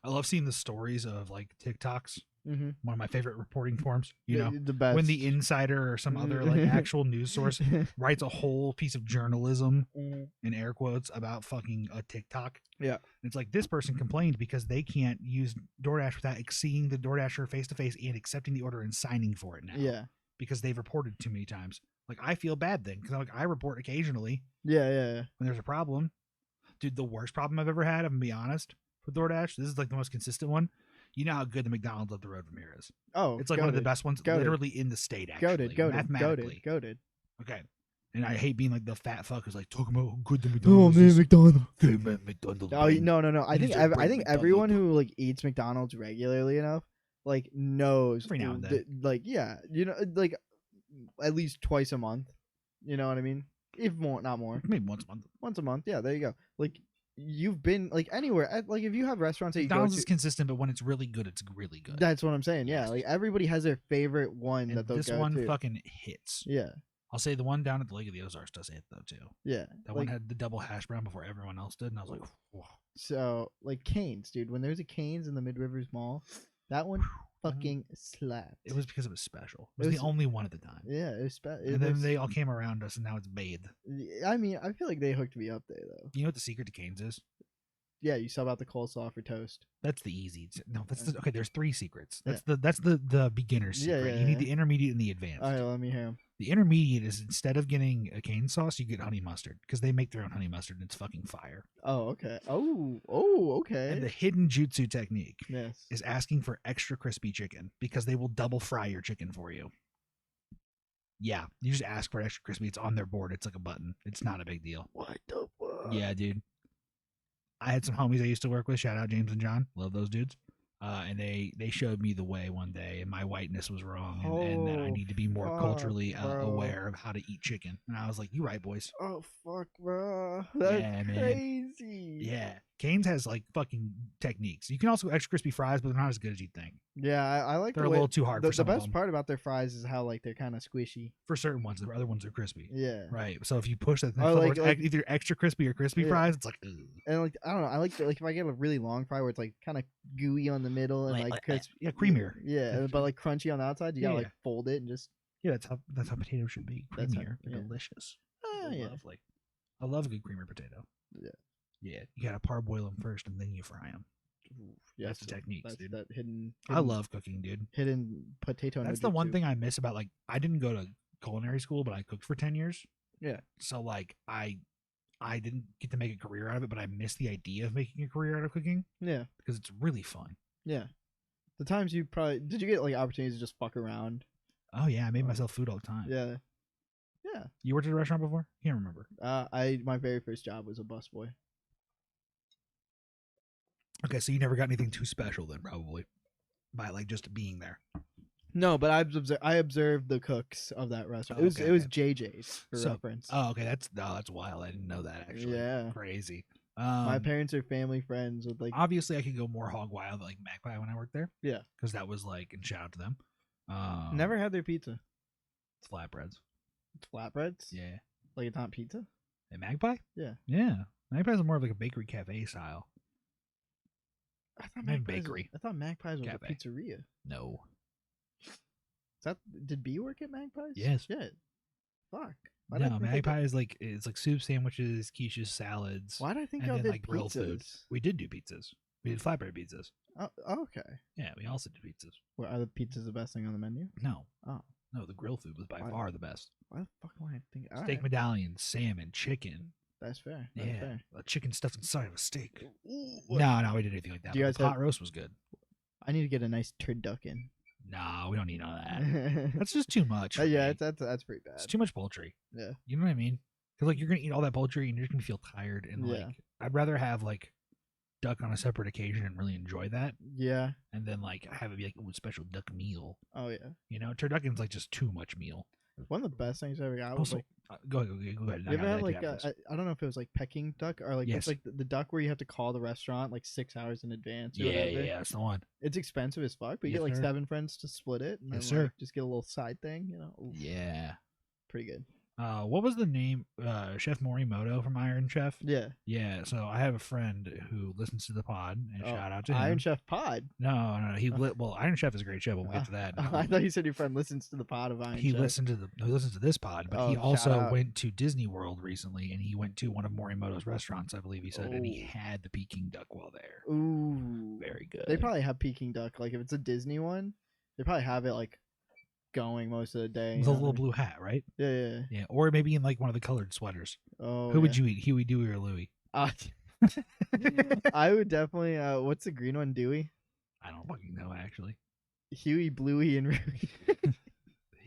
I love seeing the stories of like TikToks. Mm-hmm. One of my favorite reporting forms, the best. when the Insider or some other like actual news source writes a whole piece of journalism in air quotes about fucking a TikTok. Yeah. And it's like this person complained because they can't use DoorDash without seeing the DoorDasher face to face and accepting the order and signing for it now. Yeah. Because they've reported too many times. Like I feel bad then because I report occasionally. Yeah. When there's a problem. Dude, the worst problem I've ever had, I'm gonna be honest, with DoorDash. This is like the most consistent one. You know how good the McDonald's up the road from here is. Oh, it's like one of the best ones, literally in the state. Actually, mathematically, goated. Okay, and I hate being like the fat fuck who's like talking about how good the McDonald's. Oh man, McDonald's. Hey man, McDonald's. Oh no. I think everyone who like eats McDonald's regularly enough like knows. Every now and then. Like yeah, you know, like at least twice a month. You know what I mean? If more, not more. Maybe once a month. Once a month. Yeah, there you go. Like. You've been like anywhere, like if you have restaurants that McDonald's you go to, is consistent, but when it's really good, it's really good. That's what I'm saying. Yeah, like everybody has their favorite one and that they'll this go one to. fucking hits. Yeah, I'll say the one down at the Lake of the Ozarks does hit though too. Yeah, that one had the double hash brown before everyone else did, and I was like, whoa. So like Cane's, dude. When there's a Cane's in the Mid Rivers Mall, that one fucking slapped. It was because it was special. It was the only one at the time. Yeah, it was special. And then they all came around us, and now it's bathed. I mean, I feel like they hooked me up there though. You know what the secret to Cane's is? Yeah, you sub out the coleslaw for toast. That's the easy. No, that's okay. There's 3 secrets. That's the beginner secret. Yeah, you need the intermediate and the advanced. All right, let me hear them. The intermediate is instead of getting a cane sauce, you get honey mustard because they make their own honey mustard and it's fucking fire. Oh, okay. Oh, okay. And the hidden jutsu technique is asking for extra crispy chicken because they will double fry your chicken for you. Yeah, you just ask for extra crispy. It's on their board. It's like a button. It's not a big deal. What the fuck? Yeah, dude. I had some homies I used to work with. Shout out James and John. Love those dudes. And they showed me the way one day, and my whiteness was wrong, and that I need to be more culturally aware of how to eat chicken. And I was like, "You right, boys." Oh fuck, bro, that's crazy. Yeah, Cane's has like fucking techniques. You can also extra crispy fries, but they're not as good as you'd think. Yeah, I like. They're a little too hard. The best part about their fries is how like they're kind of squishy. For certain ones, the other ones are crispy. Yeah. Right. So if you push that, like either extra crispy or crispy fries, it's like. Ugh. And like I don't know, I like if I get a really long fry where it's like kind of gooey on the middle and like yeah, creamier. Yeah, but like crunchy on the outside. You gotta like fold it and just. Yeah, that's how potatoes should be. Creamier, delicious. Lovely. I love a good creamer potato. Yeah. Yeah, you gotta parboil them first and then you fry them. Yeah, that's the techniques, dude. That hidden. I love cooking, dude. Hidden potato. That's the one thing I miss about like I didn't go to culinary school, but I cooked for 10 years. Yeah. So like I didn't get to make a career out of it, but I miss the idea of making a career out of cooking. Yeah. Because it's really fun. Yeah. The times you did you get like opportunities to just fuck around? Oh yeah, I made myself food all the time. Yeah. Yeah. You worked at a restaurant before? Can't remember. My very first job was a busboy. Okay, so you never got anything too special then, probably, by like just being there. No, but I observed the cooks of that restaurant. It was JJ's for reference. Oh, okay, that's wild. I didn't know that actually. Yeah, crazy. My parents are family friends with like. Obviously, I could go more hog wild like Magpie when I worked there. Yeah, because that was like, and shout out to them. Never had their pizza. It's flatbreads. Flatbreads? Yeah. Like it's not pizza? At Magpie? Yeah. Yeah. Magpie's more of like a bakery cafe style. I thought Magpie's was a pizzeria. No. Did B work at Magpie's? Yes. Shit. Fuck. No, Magpie is like it's like soup sandwiches, quiches, salads. Why did I think and y'all then did like grilled food? We did do pizzas. We did flatbread pizzas. Oh, okay. Yeah, we also did pizzas. Well, are the pizzas the best thing on the menu? No. Oh. No, the grill food was by far the best. Why the fuck am I thinking? Steak medallions, salmon, chicken. That's fair. That's fair. Chicken stuffed inside of a steak. Ooh, no, we didn't do anything like that. The hot roast was good. I need to get a nice turducken. No, we don't need none of that. That's just too much. Yeah, that's pretty bad. It's too much poultry. Yeah. You know what I mean? Because like you're gonna eat all that poultry and you're gonna feel tired and like I'd rather have like duck on a separate occasion and really enjoy that. Yeah. And then like have it be like a special duck meal. Oh yeah. You know, turducken's like just too much meal. One of the best things I ever got was like Go ahead. You ever had like I don't know if it was like Peking duck or like it's like the duck where you have to call the restaurant like 6 hours in advance. Or whatever. Yeah, that's the one. It's expensive as fuck, but you get like 7 friends to split it, and then like, just get a little side thing, you know. Oof. Yeah, pretty good. What was the name? Chef Morimoto from Iron Chef. Yeah. So I have a friend who listens to the pod, and shout out to him. Iron Chef pod. No. Well, Iron Chef is a great show. We'll get to that. I thought you said your friend listens to the pod of Iron Chef. He listens to this pod, but he also went to Disney World recently, and he went to one of Morimoto's restaurants, I believe he said, and he had the Peking duck while there. Ooh, very good. They probably have Peking duck. Like if it's a Disney one, they probably have it like going most of the day. With a little blue hat, right? Yeah. Or maybe in like one of the colored sweaters. Oh, who would you eat? Huey, Dewey, or Louie? I would definitely. What's the green one? Dewey? I don't fucking know actually. Huey, Bluey, and Rui.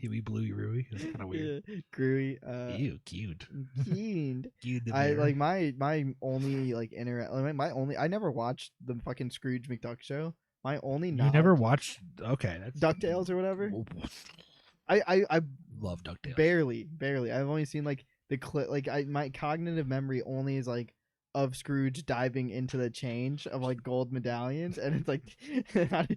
Huey, Bluey, Rui. That's kind of weird. Yeah, Gruey. Ew, cute. Cute. I like my only like I never watched the fucking Scrooge McDuck show. My only You never watched? Okay, that's DuckTales or whatever. I love DuckTales. Barely. I've only seen like the clip. Like my cognitive memory only is like of Scrooge diving into the change of like gold medallions, and it's like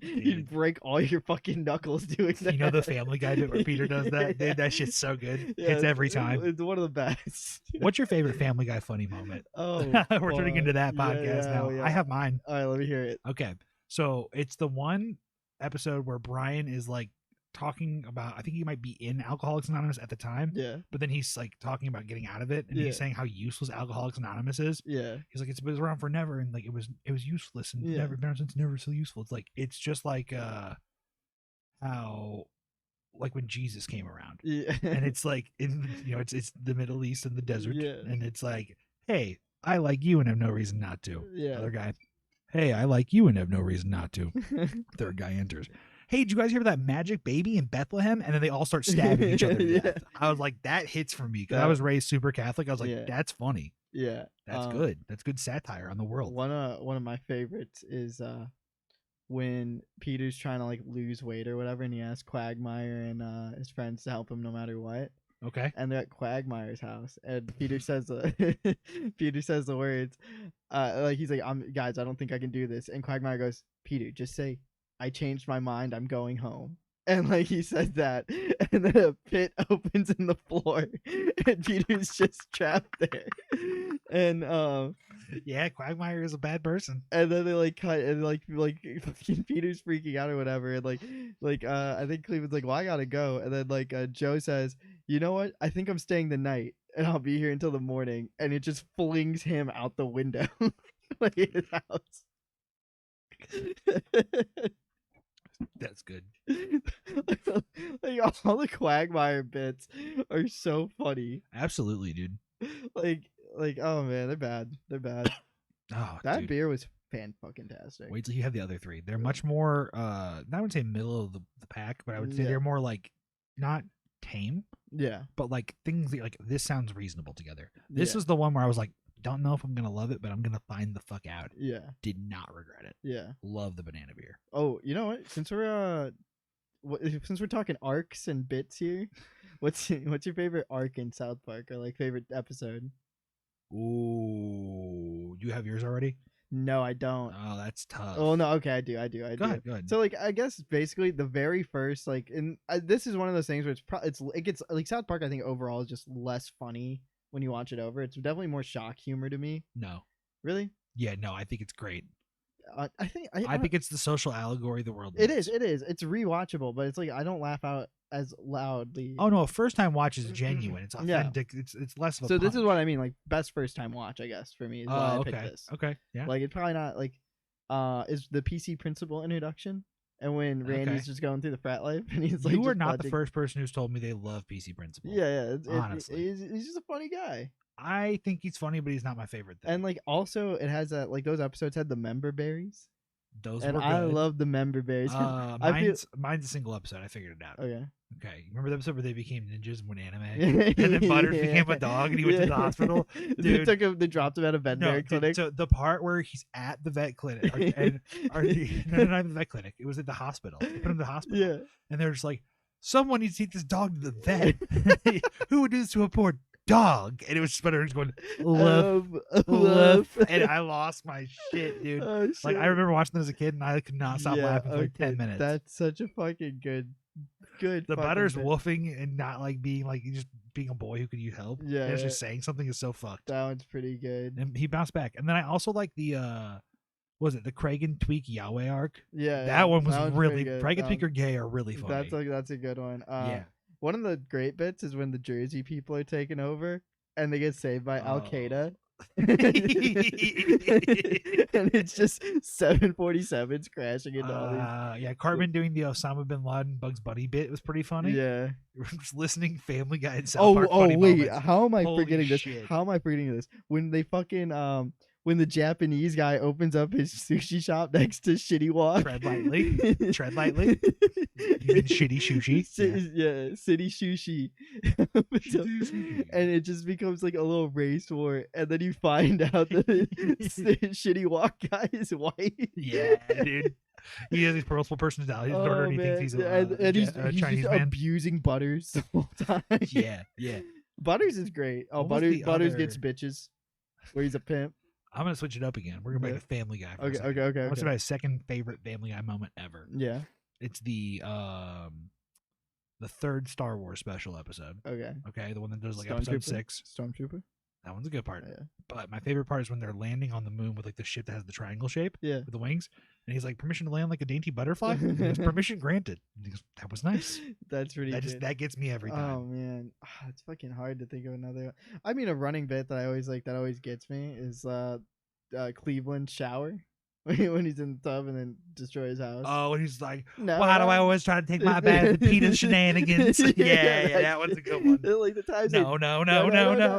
you break all your fucking knuckles doing that. You know the Family Guy bit where Peter does that? Dude, that shit's so good. Yeah, it's every time. It's one of the best. What's your favorite Family Guy funny moment? Oh, we're turning into that podcast now. Yeah. I have mine. All right, let me hear it. Okay, so it's the one episode where Brian is like talking about, I think he might be in Alcoholics Anonymous at the time. Yeah. But then he's like talking about getting out of it, and he's saying how useless Alcoholics Anonymous is. Yeah. He's like, it's been around for never, and like it was useless, and never been around since, never so useful. It's like just like how like when Jesus came around. Yeah. And it's like it's the Middle East and the desert. Yeah. And it's like, hey, I like you and have no reason not to. Yeah. Other guy, hey, I like you and have no reason not to. Third guy enters. Hey, did you guys hear that magic baby in Bethlehem? And then they all start stabbing each other to death. I was like, that hits for me because I was raised super Catholic. I was like, that's funny. Yeah. That's good. That's good satire on the world. One of my favorites is when Peter's trying to like lose weight or whatever, and he asks Quagmire and his friends to help him no matter what. Okay. And they're at Quagmire's house, and Peter says the words, like he's like, guys, I don't think I can do this. And Quagmire goes, Peter, just say, I changed my mind, I'm going home. And like he says that, and then a pit opens in the floor, and Peter's just trapped there. And yeah, Quagmire is a bad person. And then they like cut, and like Peter's freaking out or whatever, and like I think Cleveland's like, well, I gotta go. And then like Joe says, you know what? I think I'm staying the night, and I'll be here until the morning. And it just flings him out the window, like in his house. That's good. Like all the Quagmire bits are so funny. Absolutely, dude. Like oh man, they're bad. Oh, that dude. beer was fan-fucking-tastic. Wait till you have the other three. They're much more I wouldn't say middle of the pack, but I would say they're more like not tame. Yeah. But like things that, like, this sounds reasonable together. This is the one where I was like, don't know if I'm gonna love it, but I'm gonna find the fuck out. Yeah. Did not regret it. Yeah. Love the banana beer. Oh, you know what? Since we're talking arcs and bits here, what's your favorite arc in South Park, or like favorite episode? Ooh, you have yours already? No, I don't. Oh, that's tough. Oh no, okay, I do. Go ahead. So like, I guess basically the very first like, this is one of those things where it gets like South Park. I think overall is just less funny when you watch it over. It's definitely more shock humor to me. No. Really? Yeah, no, I think it's great. I think it's the social allegory the world needs. It is. It's rewatchable, but it's like I don't laugh out as loudly. Oh no, a first time watch is genuine. It's authentic. Yeah. It's less of a this is what I mean, like best first time watch, I guess, for me is why I picked this. Okay. Yeah. Like it's probably not like is the PC principal introduction. And when Randy's just going through the frat life, and he's like, you are not the first person who's told me they love PC Principal. Yeah. Honestly, he's just a funny guy. I think he's funny, but he's not my favorite thing. And like, also, it has that like those episodes had the member berries. Those and were good. I love the member berries. Mine's a single episode. I figured it out. Okay. Remember the episode where they became ninjas and went anime, and then Butters became a dog, and he went to the hospital. Dude, they dropped him at a veterinary clinic. So the part where he's at the vet clinic, not the vet clinic. It was at the hospital. They put him in the hospital. Yeah. And they're just like, someone needs to take this dog to the vet. Who would do this to a poor dog, and it was just better going love, and I lost my shit, dude. Oh, shit. Like I remember watching this as a kid, and I could not stop laughing for like 10 minutes. That's such a fucking good. The Butters woofing and not like being like just being a boy who could use help. Yeah, and just saying something is so fucked. That one's pretty good. And he bounced back, and then I also like the was it the Craig and Tweak Yahweh arc? Yeah, that one was really. Craig and Tweak are gay are really funny. That's a good one. Yeah. One of the great bits is when the Jersey people are taking over and they get saved by Al Qaeda. And it's just 747s crashing into all these. Yeah, Cartman doing the Osama bin Laden Bugs Bunny bit was pretty funny. Yeah, just listening Family Guy and South Park. Wait, moments. How am I forgetting this? How am I forgetting this? When they fucking when the Japanese guy opens up his sushi shop next to Shitty Walk. Tread lightly. Tread lightly. You mean shitty sushi? Yeah, city sushi. And it just becomes like a little race war. And then you find out that Shitty Walk guy is white. Yeah, dude. He has these multiple personalities. And he thinks he's a Chinese just man. Abusing Butters the whole time. Yeah. Butters is great. Oh, Butters gets bitches. Where he's a pimp. I'm gonna switch it up again. We're gonna make a Family Guy. Okay. I'm gonna say my second favorite Family Guy moment ever. Yeah. It's the third Star Wars special episode. Okay, the one that does like episode 6. Stormtrooper. That one's a good part. Yeah. But my favorite part is when they're landing on the moon with like the ship that has the triangle shape. Yeah. With the wings, and he's like, "Permission to land like a dainty butterfly." And he goes, "Permission granted." And he goes, "That was nice." That's pretty. That gets me every time. Oh man, it's fucking hard to think of another. I mean, a running bit that I always like that always gets me is Cleveland shower. When he's in the tub and then destroy his house. Oh, and he's like, why do I always try to take my bath with Peter's shenanigans? Yeah, that one's a good one. Like the times. No.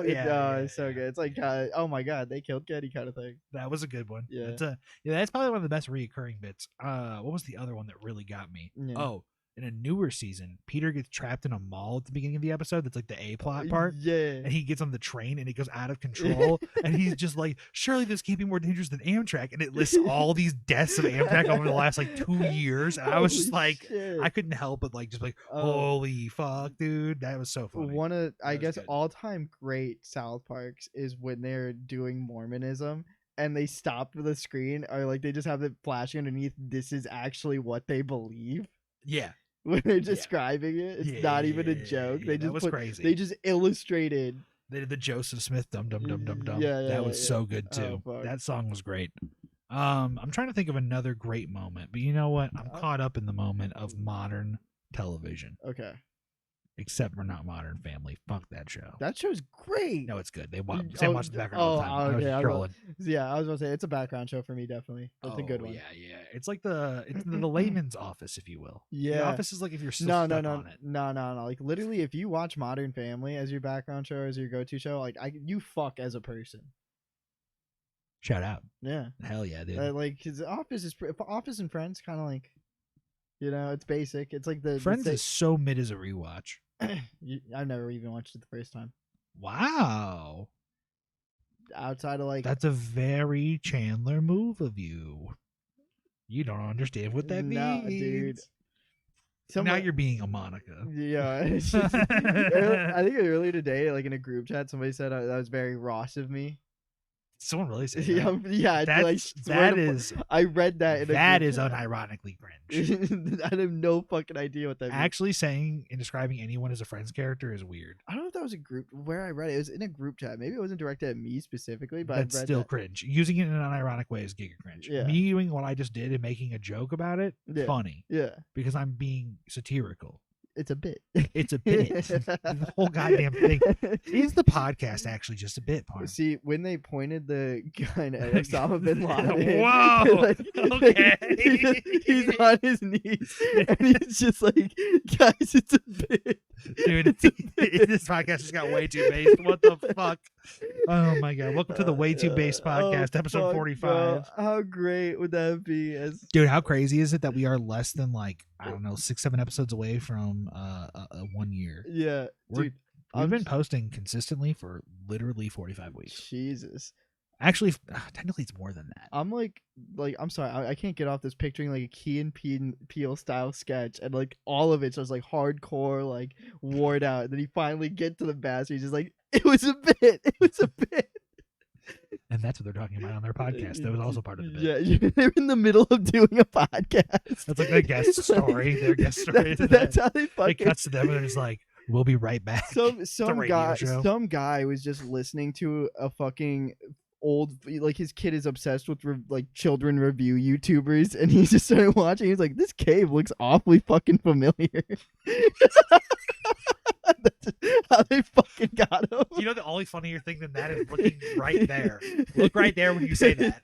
Yeah, it's so good. It's like, oh my god, they killed Getty kind of thing. That was a good one. Yeah, that's probably one of the best reoccurring bits. What was the other one that really got me? Yeah. Oh, in a newer season, Peter gets trapped in a mall at the beginning of the episode. That's like the A plot part. Yeah. And he gets on the train and it goes out of control. And he's just like, surely this can't be more dangerous than Amtrak. And it lists all these deaths of Amtrak over the last like 2 years. And I was just like, shit. I couldn't help but like, just like, holy fuck, dude. That was so funny. One of, I guess, all-time great South Parks is when they're doing Mormonism. And they stop the screen or like they just have it flashing underneath. This is actually what they believe. Yeah. When they're describing it, it's not even a joke. They just crazy. They just illustrated. They did the Joseph Smith dum dum dum dum dum. Yeah, that was so good too. That song was great. I'm trying to think of another great moment, but you know what? I'm caught up in the moment of modern television. Okay. Except for not Modern Family. Fuck that show. That show's great. No, it's good. Sam watches the background all the time. Okay. I was trolling. I was gonna say it's a background show for me, definitely. That's a good one. Yeah. It's like the layman's office, if you will. Yeah. The office is like if you're still stuck on it. No. Like literally, if you watch Modern Family as your background show, as your go-to show, like you fuck as a person. Shout out. Yeah. Hell yeah, dude. Like his Office and Friends, kind of like, it's basic. It's like the Friends is so mid as a rewatch. I've never even watched it the first time. Wow. Outside of like, that's a very Chandler move of you. You don't understand what that means, dude. Now you're being a Monica. Yeah. It's just, I think earlier today, like in a group chat, somebody said that was very Ross of me. Someone really said that. Yeah, I read that. That is unironically cringe. I have no fucking idea what that means. Actually saying and describing anyone as a Friends character is weird. I don't know if that was a group where I read it. It was in a group chat. Maybe it wasn't directed at me specifically, but that's still cringe. Using it in an unironic way is giga cringe. Yeah. Me doing what I just did and making a joke about it, funny. Yeah. Because I'm being satirical. It's a bit. It's a bit. The whole goddamn thing. Is the podcast actually just a bit, Parm? See, when they pointed the gun at Osama bin Laden. Whoa! Okay. He's on his knees. And he's just like, guys, it's a bit. Dude, this podcast just got way too based. What the fuck? Oh my god. Welcome to the Way Too Based podcast, episode 45. Bro. How great would that be? Dude, how crazy is it that we are less than like, I don't know, 6-7 episodes away from 1 year? Yeah. Dude, we've been posting consistently for literally 45 weeks. Jesus. Actually, technically, it's more than that. I'm like I'm sorry, I can't get off this picturing like a Key and Peele style sketch, and like all of it's just like hardcore, like worn out. And then he finally get to the bastard. He's just like, it was a bit. It was a bit. And that's what they're talking about on their podcast. That was also part of the bit. Yeah, they're in the middle of doing a podcast. That's like their guest story. Their guest story. That's how they fucking. It cuts to them, and they're just like, "We'll be right back." Some guy was just listening to a fucking old, like his kid is obsessed with like children review YouTubers, and he just started watching. He's like, this cave looks awfully fucking familiar. That's how they fucking got him. You know, the only funnier thing than that is looking right there. Look right there when you say that.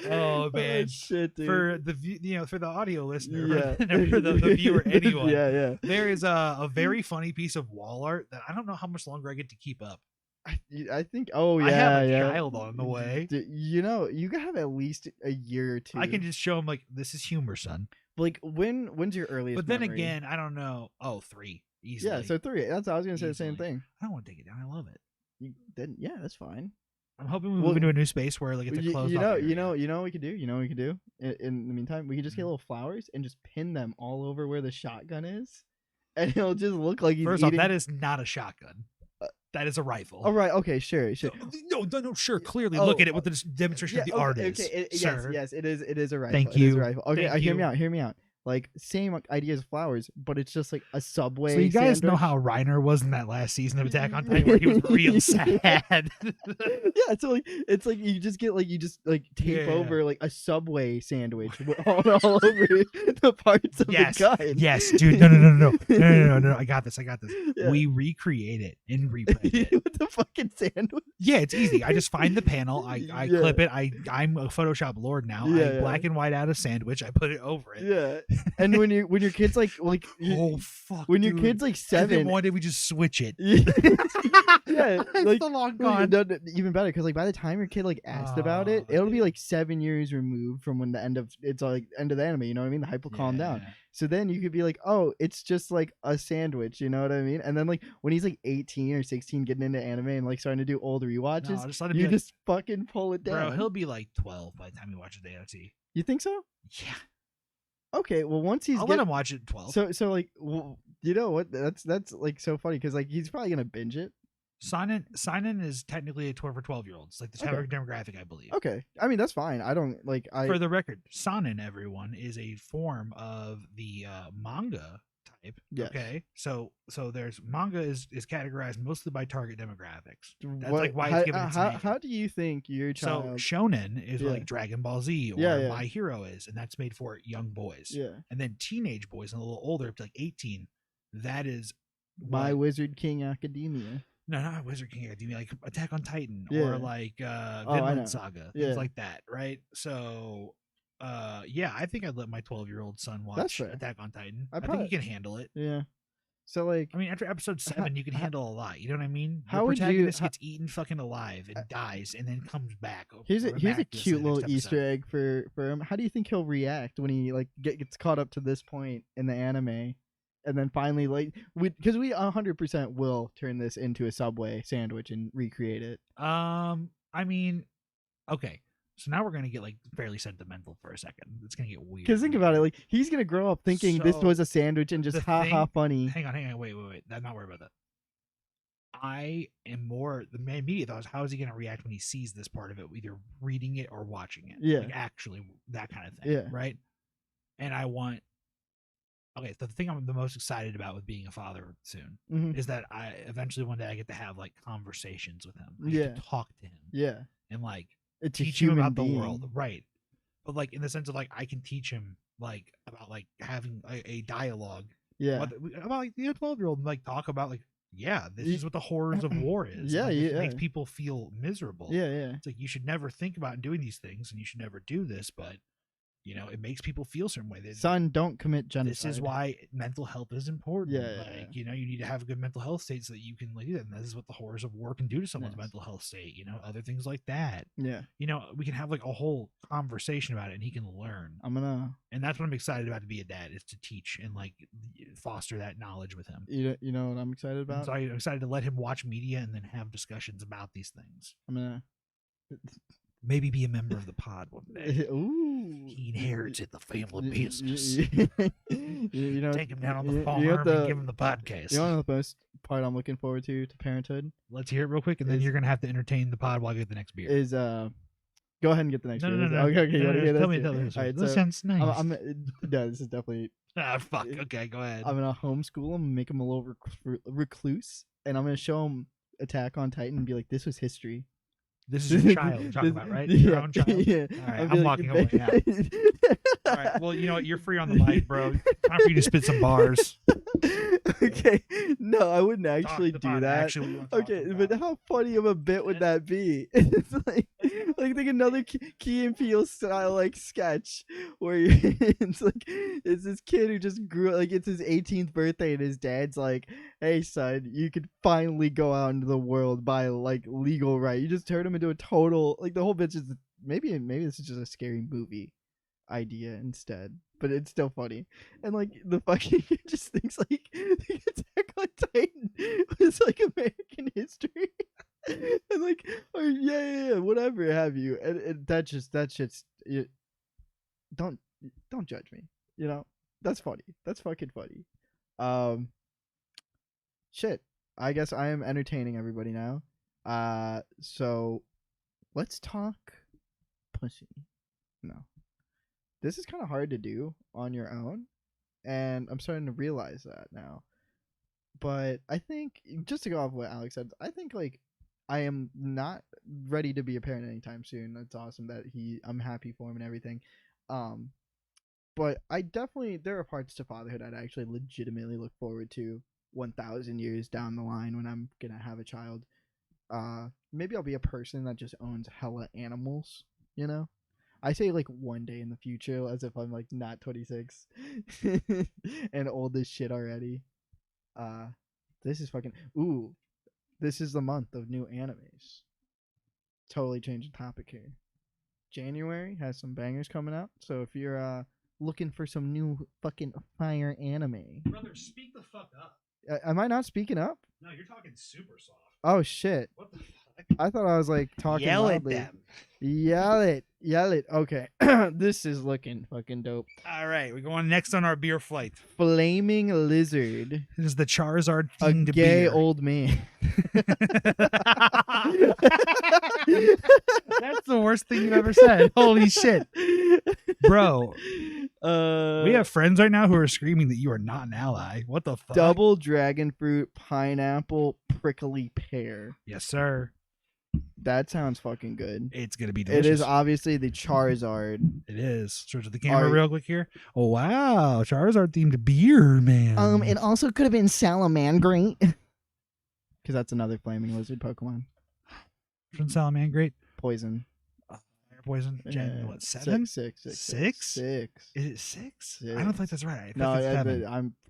Oh man, shit, dude. For the for the audio listener, for the viewer, anyone. Yeah. There is a very funny piece of wall art that I don't know how much longer I get to keep up. I think. Oh yeah, I have a child on the way. You know, you can have at least a year or two. I can just show him like, this is humor, son. Like when's your earliest? But then memory? again, I don't know. Oh, 3 easily. Yeah, so 3. That's I was gonna say the same thing. I don't want to take it down. I love it. Yeah, that's fine. I'm hoping we move into a new space where like it's a closed. You know what we could do. You know what we could do. In the meantime, we could just get little flowers and just pin them all over where the shotgun is, and it'll just look like he's First eating... off, that is not a shotgun. That is a rifle. Oh, right. Okay, sure. No, sure. Clearly, look at it with the demonstration of the artist. Yes, it is a rifle. Thank you. It is a rifle. Okay, hear me out. Like, same idea as flowers, but it's just like a Subway. So you guys know how Reiner was in that last season of Attack on Titan, where he was real sad. Yeah, so like it's like you just tape over like a Subway sandwich all over the parts of the gun. Yes, dude. No. I got this. Yeah. We recreate it and reprint it with the fucking sandwich. Yeah, it's easy. I just find the panel. I clip it. I'm a Photoshop lord now. I black and white out a sandwich. I put it over it. Yeah. And when your kid's like oh fuck, when dude. your kid's like 7, why did we just switch it? Yeah, like so long gone. Even better, because like by the time your kid like asked about it, it'll be like 7 years removed from when the end of the anime. You know what I mean? The hype will calm down. So then you could be like, oh, it's just like a sandwich. You know what I mean? And then like when he's like 18 or 16, getting into anime and like starting to do old rewatches, just fucking pull it down. Bro, he'll be like 12 by the time he watches the OT. You think so? Yeah. Okay, well once I'll let him watch it at 12. So like, well, you know what? That's like so funny because like he's probably gonna binge it. Sign-in is technically a 12-year-olds, like the demographic, I believe. Okay, I mean that's fine. I don't like. For the record, Sonin, everyone, is a form of the manga type. Yes. Okay, so there's manga is categorized mostly by target demographics. That's like why it's given its name. How do you think your child? So shonen is like Dragon Ball Z or My Hero is, and that's made for young boys. Yeah, and then teenage boys and a little older, up to like 18. That is My Wizard King Academia. No, not Wizard King Academia, like Attack on Titan or like Vinland Saga, things like that, right? So, I think I'd let my 12-year-old son watch Attack on Titan. I think he can handle it. Yeah. So like, I mean, after episode 7, you can handle a lot. You know what I mean? How the protagonist gets eaten fucking alive and dies, and then comes back. Here's a cute little Easter egg for him. How do you think he'll react when he like gets caught up to this point in the anime? And then finally, like, because we 100% will turn this into a Subway sandwich and recreate it. I mean, okay. So now we're gonna get like fairly sentimental for a second. It's gonna get weird. Because think about it, like he's gonna grow up thinking this was a sandwich and just ha funny. Hang on, wait. I'm not worried about that. I am more the immediate thought is how is he gonna react when he sees this part of it, either reading it or watching it? Yeah, like actually that kind of thing. Yeah, right. And I want. Okay, so the thing I'm the most excited about with being a father soon is that I eventually one day I get to have like conversations with him. I get to talk to him. Yeah. And like teach him about the world. Right. But like in the sense of like I can teach him like about like having a dialogue. Yeah. About like the 12-year-old like talk about like, yeah, this is what the horrors of war is. Yeah, like, it makes people feel miserable. Yeah. It's like you should never think about doing these things and you should never do this, but You know, it makes people feel a certain way. Son, don't commit genocide. This is why mental health is important. Yeah. You know, you need to have a good mental health state so that you can do that. And this is what the horrors of war can do to someone's mental health state. You know, other things like that. Yeah. You know, we can have like a whole conversation about it, and he can learn. And that's what I'm excited about to be a dad, is to teach and like foster that knowledge with him. You know what I'm excited about? And so I'm excited to let him watch media and then have discussions about these things. Maybe be a member of the pod one day. Ooh. He inherited the family business. You know, take him down on the farm and give him the podcast. You know the most part I'm looking forward to parenthood? Let's hear it real quick, and then you're going to have to entertain the pod while I get the next beer. Is go ahead and get the next beer. No. Okay, you want to hear this? Tell me. All right, this sounds nice. No, this is definitely... fuck. Okay, go ahead. I'm going to homeschool him, make him a little recluse, and I'm going to show him Attack on Titan and be like, this was history. This is your child you're talking about, right? Your own child? Yeah. All right, I'm walking away now. All right, well, you know what? You're free on the mic, bro. Time for you to spit some bars. Okay. No, I wouldn't actually do that. Actually, okay, but how funny of a bit would that be? It's like another Key and Peele style like sketch where it's this kid who just grew, like, it's his 18th birthday and his dad's like, hey son, you could finally go out into the world by like legal right. You just turned him into a total, like, the whole bitch is maybe this is just a scary movie idea instead, but it's still funny. And like the fucking just thinks like Attack on Titan was like American history. And like, or yeah, whatever have you. And that shit's don't judge me. You know, that's funny. That's fucking funny. Shit. I guess I am entertaining everybody now. So let's talk pussy. No. This is kind of hard to do on your own, and I'm starting to realize that now. But I think, just to go off what Alex said, I think like I am not ready to be a parent anytime soon. That's awesome that I'm happy for him and everything. But I definitely, there are parts to fatherhood I'd actually legitimately look forward to 1,000 years down the line when I'm gonna have a child. Maybe I'll be a person that just owns hella animals, you know? I say like one day in the future as if I'm like not 26 and old as shit already. This is fucking... Ooh, this is the month of new animes. Totally changing topic here. January has some bangers coming out, so if you're looking for some new fucking fire anime... Brother, speak the fuck up. Am I not speaking up? No, you're talking super soft. Oh shit. What the fuck? I thought I was like talking loudly. At them. Yell it. Okay. This is looking fucking dope. All right, we're going next on our beer flight. Flaming Lizard. This is the Charizard themed a gay beer. Old man. That's the worst thing you've ever said. Holy shit. Bro. We have friends right now who are screaming that you are not an ally. What the fuck? Double dragon fruit, pineapple, prickly pear. Yes, sir. That sounds fucking good. It's gonna be delicious. It is obviously the Charizard. It is. Switch to the camera real quick here. Oh wow, Charizard themed beer, man. It also could have been Salamangreat. Because that's another flaming lizard Pokemon. From Salamangreat? Poison. Poison. Yeah. What, 7? Six. Is it 6? I don't think that's right.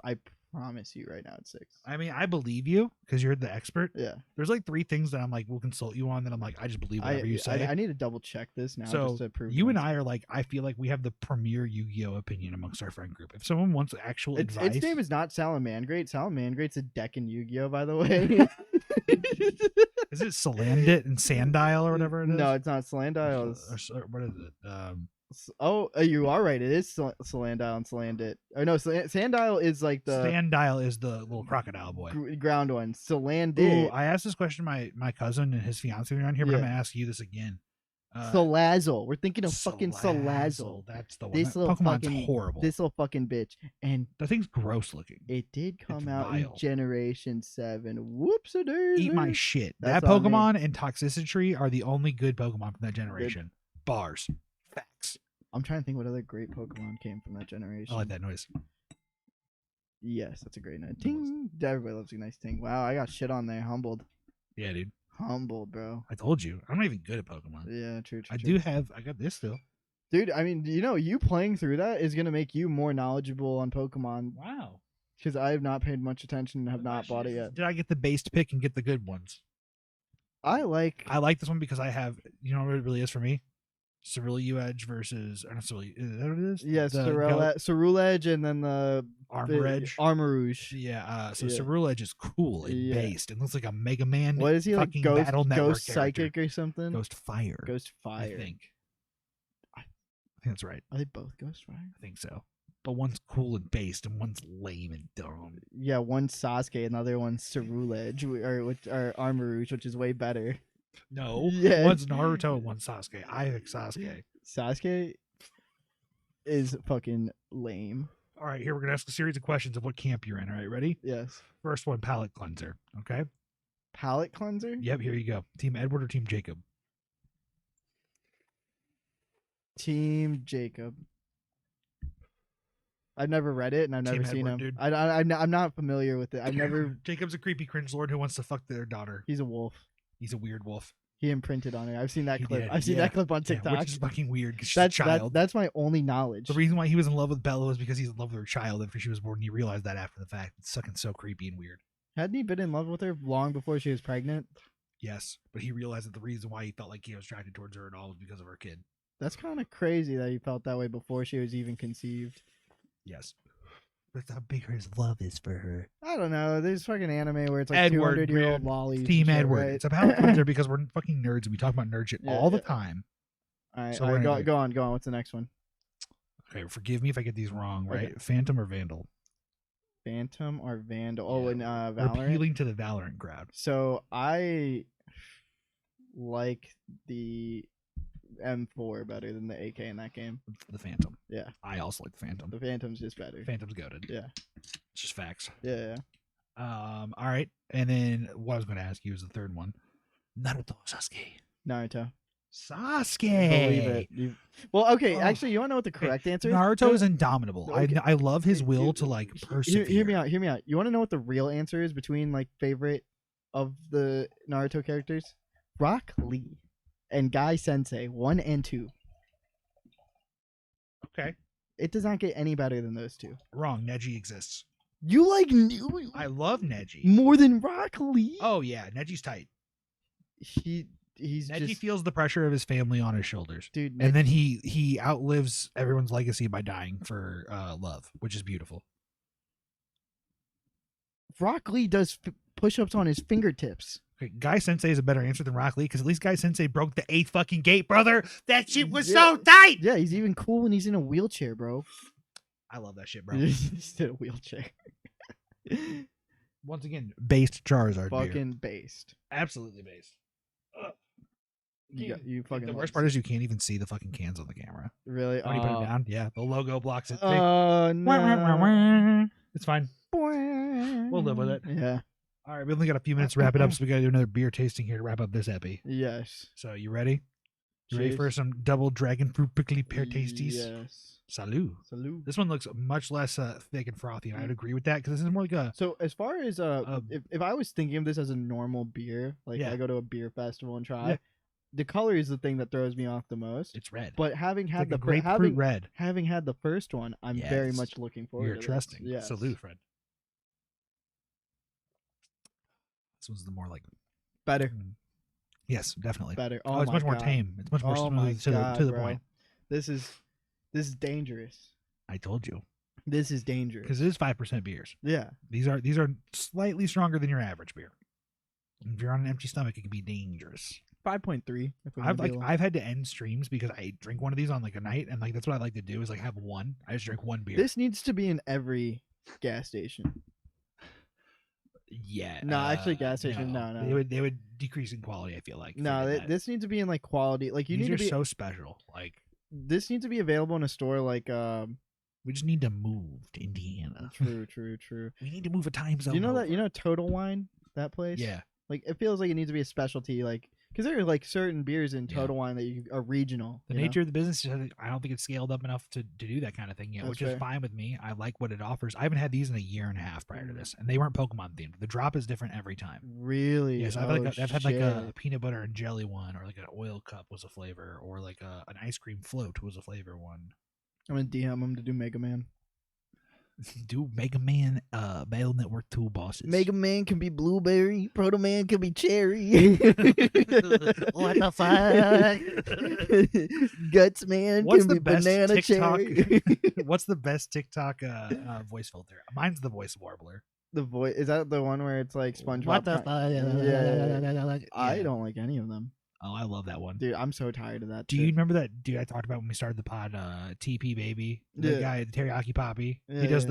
I promise you right now it's 6. I mean, I believe you because you're the expert. Yeah. There's like 3 things that I'm like, we'll consult you on. That I'm like, I just believe whatever you say. I need to double check this now. So just to prove you and I are like, I feel like we have the premier Yu-Gi-Oh opinion amongst our friend group. If someone wants actual advice, its name is not Salamangreat. Salamangreat's a deck in Yu-Gi-Oh, by the way. Is it Salandit and Sandile or whatever it is? No, it's not Salandile. What is it? You are right. It is Salandile and Salandit. Or no, Sandile is like the... Sandile is the little crocodile boy. Ground one. Salandit. Ooh, I asked this question to my cousin and his fiance around here, but I'm going to ask you this again. Salazzle. We're thinking of fucking Salazzle. That's the one. Pokemon's horrible. This little fucking bitch. And that thing's gross looking. It did come out in Generation 7. Whoops-a-daisy. Eat my shit. That Pokemon and Toxicity are the only good Pokemon from that generation. Bars. Facts. I'm trying to think what other great Pokemon came from that generation. I like that noise. Yes, that's a great noise. Ting. Everybody loves a nice ting. Wow, I got shit on there. Humbled. Yeah, dude. Humbled, bro. I told you. I'm not even good at Pokemon. Yeah, true. I got this still. Dude, I mean, you playing through that is gonna make you more knowledgeable on Pokemon. Wow. Because I have not paid much attention and have not bought it yet. Did I get the base to pick and get the good ones? I like this one because I have, you know what it really is for me? Cerulean Edge versus, is that what it is? Yes, Cerulean Edge and then the Armor Edge. Armourouge. Yeah, Cerulean Edge is cool and based. It looks like a Mega Man. What is he, like Ghost Psychic character. or something? Ghost Fire. I think that's right. Are they both Ghost Fire? I think so. But one's cool and based, and one's lame and dumb. Yeah, one's Sasuke, another one's Cerulean Edge, or Armourouge, which is way better. No, one's Naruto and one's Sasuke. I think Sasuke. Sasuke is fucking lame. All right, here we're gonna ask a series of questions of what camp you're in. All right, ready? Yes. First one, palate cleanser. Okay. Palate cleanser? Yep. Here you go. Team Edward or Team Jacob? Team Jacob. I've never read it and I've never seen him. Dude. I'm not familiar with it. I've never. Jacob's a creepy cringe lord who wants to fuck their daughter. He's a wolf. He's a weird wolf. He imprinted on her. I've seen that clip. I've seen that clip on TikTok. Which is fucking weird because she's a child. That's my only knowledge. The reason why he was in love with Bella was because he's in love with her child after she was born. And he realized that after the fact. It's fucking so creepy and weird. Hadn't he been in love with her long before she was pregnant? Yes, but he realized that the reason why he felt like he was attracted towards her and all was because of her kid. That's kind of crazy that he felt that way before she was even conceived. Yes. That's how big his love is for her. I don't know. There's fucking anime where it's like 200-year-old lollies. Team Edward. Right? It's a palate cleanser because we're fucking nerds and we talk about nerd shit all the time. All right, all right, go on. What's the next one? Okay, forgive me if I get these wrong, right? Okay. Phantom or Vandal? Phantom or Vandal? Oh, and Valorant? We're appealing to the Valorant crowd. So I like the M4 better than the AK in that game. The Phantom. Yeah. I also like the Phantom. The Phantom's just better. Phantom's goated. Yeah. It's just facts. Yeah. All right. And then what I was going to ask you is the third one. Naruto, Sasuke. Naruto. Sasuke. Believe it. Well, okay. Actually, you want to know what the correct answer is? Naruto is indomitable. Okay. I love his will to like persevere. Hear me out. You want to know what the real answer is between like favorite of the Naruto characters? Rock Lee and Guy Sensei 1 and 2. Okay. It does not get any better than those two. Wrong. Neji exists. You like I love Neji. More than Rock Lee? Oh yeah, Neji's tight. He's Neji just feels the pressure of his family on his shoulders. Dude, and then he outlives everyone's legacy by dying for love, which is beautiful. Rock Lee does push-ups on his fingertips. Okay, Guy Sensei is a better answer than Rock Lee because at least Guy Sensei broke the 8th fucking gate, brother. That shit was so tight. Yeah, he's even cool when he's in a wheelchair, bro. I love that shit, bro. He's in a wheelchair. Once again, based Charizard. Fucking based. Absolutely based. You fucking. The worst part is you can't even see the fucking cans on the camera. Really? When you put it down, yeah, the logo blocks it. Oh no! It's fine. We'll live with it. Yeah. All right, we only got a few minutes to wrap it up, so we got to do another beer tasting here to wrap up this epi. Yes. So you ready? You ready for some double dragon fruit prickly pear tasties? Yes. Salud. Salud. This one looks much less thick and frothy, and I would agree with that because this is more like a. So as far as if I was thinking of this as a normal beer, like I go to a beer festival and try, the color is the thing that throws me off the most. It's red. But having had the grapefruit red, having had the first one, I'm very much looking forward. You're to trusting. Yes. Salud, Fred. This one's the more like better. Yes, definitely better. Oh, it's much more tame. It's much more smooth to the point. This is dangerous. I told you. This is dangerous because it is 5% beers. Yeah, these are slightly stronger than your average beer. If you're on an empty stomach, it can be dangerous. 5.3. I've had to end streams because I drink one of these on like a night, and like that's what I like to do is like have one. I just drink one beer. This needs to be in every gas station. Yeah. No, actually, gas station. No. They would decrease in quality. I feel like. No, this needs to be in like quality. Like these need to be so special. Like this needs to be available in a store. Like we just need to move to Indiana. True. We need to move a time zone. You know that Total Wine, that place. Yeah. Like it feels like it needs to be a specialty. Like because there are like certain beers in Total Wine that are regional. The nature of the business, I don't think it's scaled up enough to do that kind of thing yet, which is fine with me. I like what it offers. I haven't had these in a year and a half prior to this, and they weren't Pokemon themed. The drop is different every time. Really? Yes, I've had like a peanut butter and jelly one, or like an oil cup was a flavor, or like an ice cream float was a flavor one. I'm gonna DM him to do Mega Man. Do Mega Man Battle Network 2 bosses. Mega Man can be blueberry. Proto Man can be cherry. What the fuck? Guts Man can be banana TikTok, cherry. What's the best TikTok voice filter? Mine's the voice warbler. The voice, is that the one where it's like SpongeBob? What the fuck? Yeah. I don't like any of them. Oh, I love that one. Dude, I'm so tired of that. Do you remember that dude I talked about when we started the pod, TP Baby? The guy, the Teriyaki Poppy. He does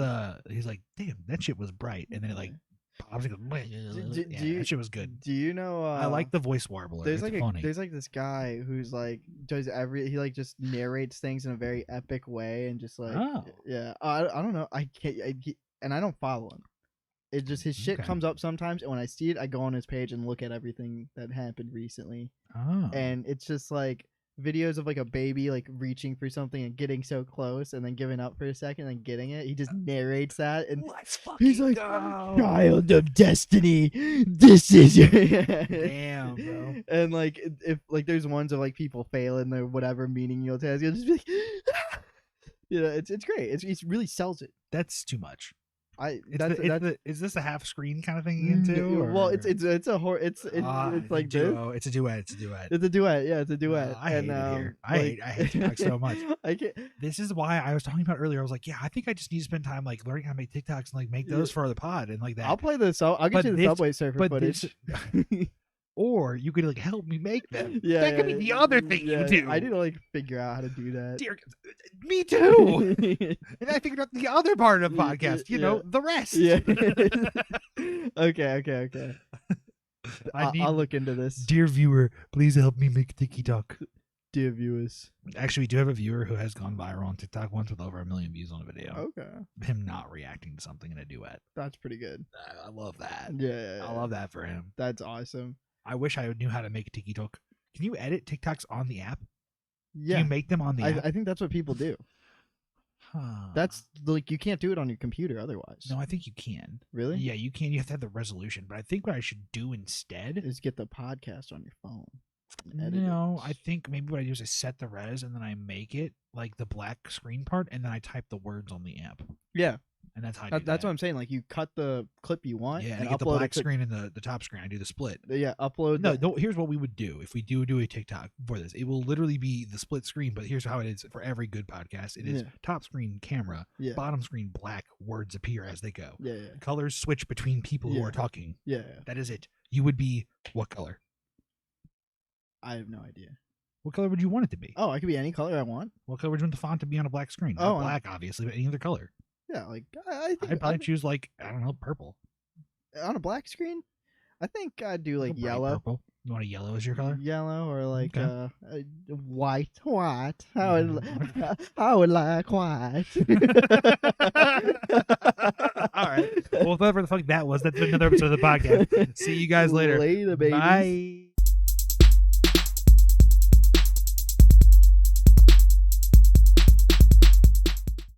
he's like, damn, that shit was bright. And then it like pops and goes, that shit was good. Do you know? I like the voice warbler. There's funny. There's like this guy who's like, he like just narrates things in a very epic way and just like, I don't know. I can't, and I don't follow him. It just, his shit comes up sometimes, and when I see it, I go on his page and look at everything that happened recently. Oh. And it's just like videos of like a baby like reaching for something and getting so close and then giving up for a second and getting it. He just narrates that, and let's fucking he's like, go. Child of destiny, this is your damn, bro. And like if like there's ones of like people failing their whatever meaning you'll tell, you'll just be like, it's great. It really sells it. That's too much. Is this a half screen kind of thing into? Well, it's like duo. this. It's a duet. It's a duet. Yeah, it's a duet. I hate it here. I hate TikTok so much. I can't. This is why I was talking about earlier. I was like, yeah, I think I just need to spend time like learning how to make TikToks and like make those for the pod and like that. I'll play this. I'll get you the Subway Surfer footage. Or you could like help me make them. Yeah, that could be the other thing you do. I need to like figure out how to do that. Dear, me too. And I figured out the other part of the podcast. You know, the rest. Yeah. Okay. I'll look into this. Dear viewer, please help me make TikTok. Dear viewers, actually, we do have a viewer who has gone viral on TikTok once with over 1 million views on a video. Okay. Him not reacting to something in a duet. That's pretty good. I love that. Yeah. I love that for him. That's awesome. I wish I knew how to make a TikTok. Can you edit TikToks on the app? Yeah. Can you make them on the app? I think that's what people do. That's like, you can't do it on your computer otherwise. No, I think you can. Really? Yeah, you can. You have to have the resolution. But I think what I should do instead is get the podcast on your phone. No, I think maybe what I do is I set the res and then I make it like the black screen part and then I type the words on the app. Yeah. And that's how I do That's what I'm saying. Like, you cut the clip you want. Yeah, and I get the black screen and the top screen. I do the split. Yeah, upload. No, here's what we would do if we do a TikTok for this. It will literally be the split screen, but here's how it is for every good podcast. It is top screen camera, bottom screen black, words appear as they go. Yeah. Colors switch between people who are talking. Yeah. That is it. You would be what color? I have no idea. What color would you want it to be? Oh, I could be any color I want. What color would you want the font to be on a black screen? Not black, obviously, but any other color. Yeah, like I think I'd probably choose like, I don't know, purple. On a black screen? I think I'd do like yellow. Purple. You want a yellow as your color? Yellow or like white. I would like white. All right. Well, whatever the fuck that was, that's been another episode of the podcast. See you guys later. Later, baby. Bye.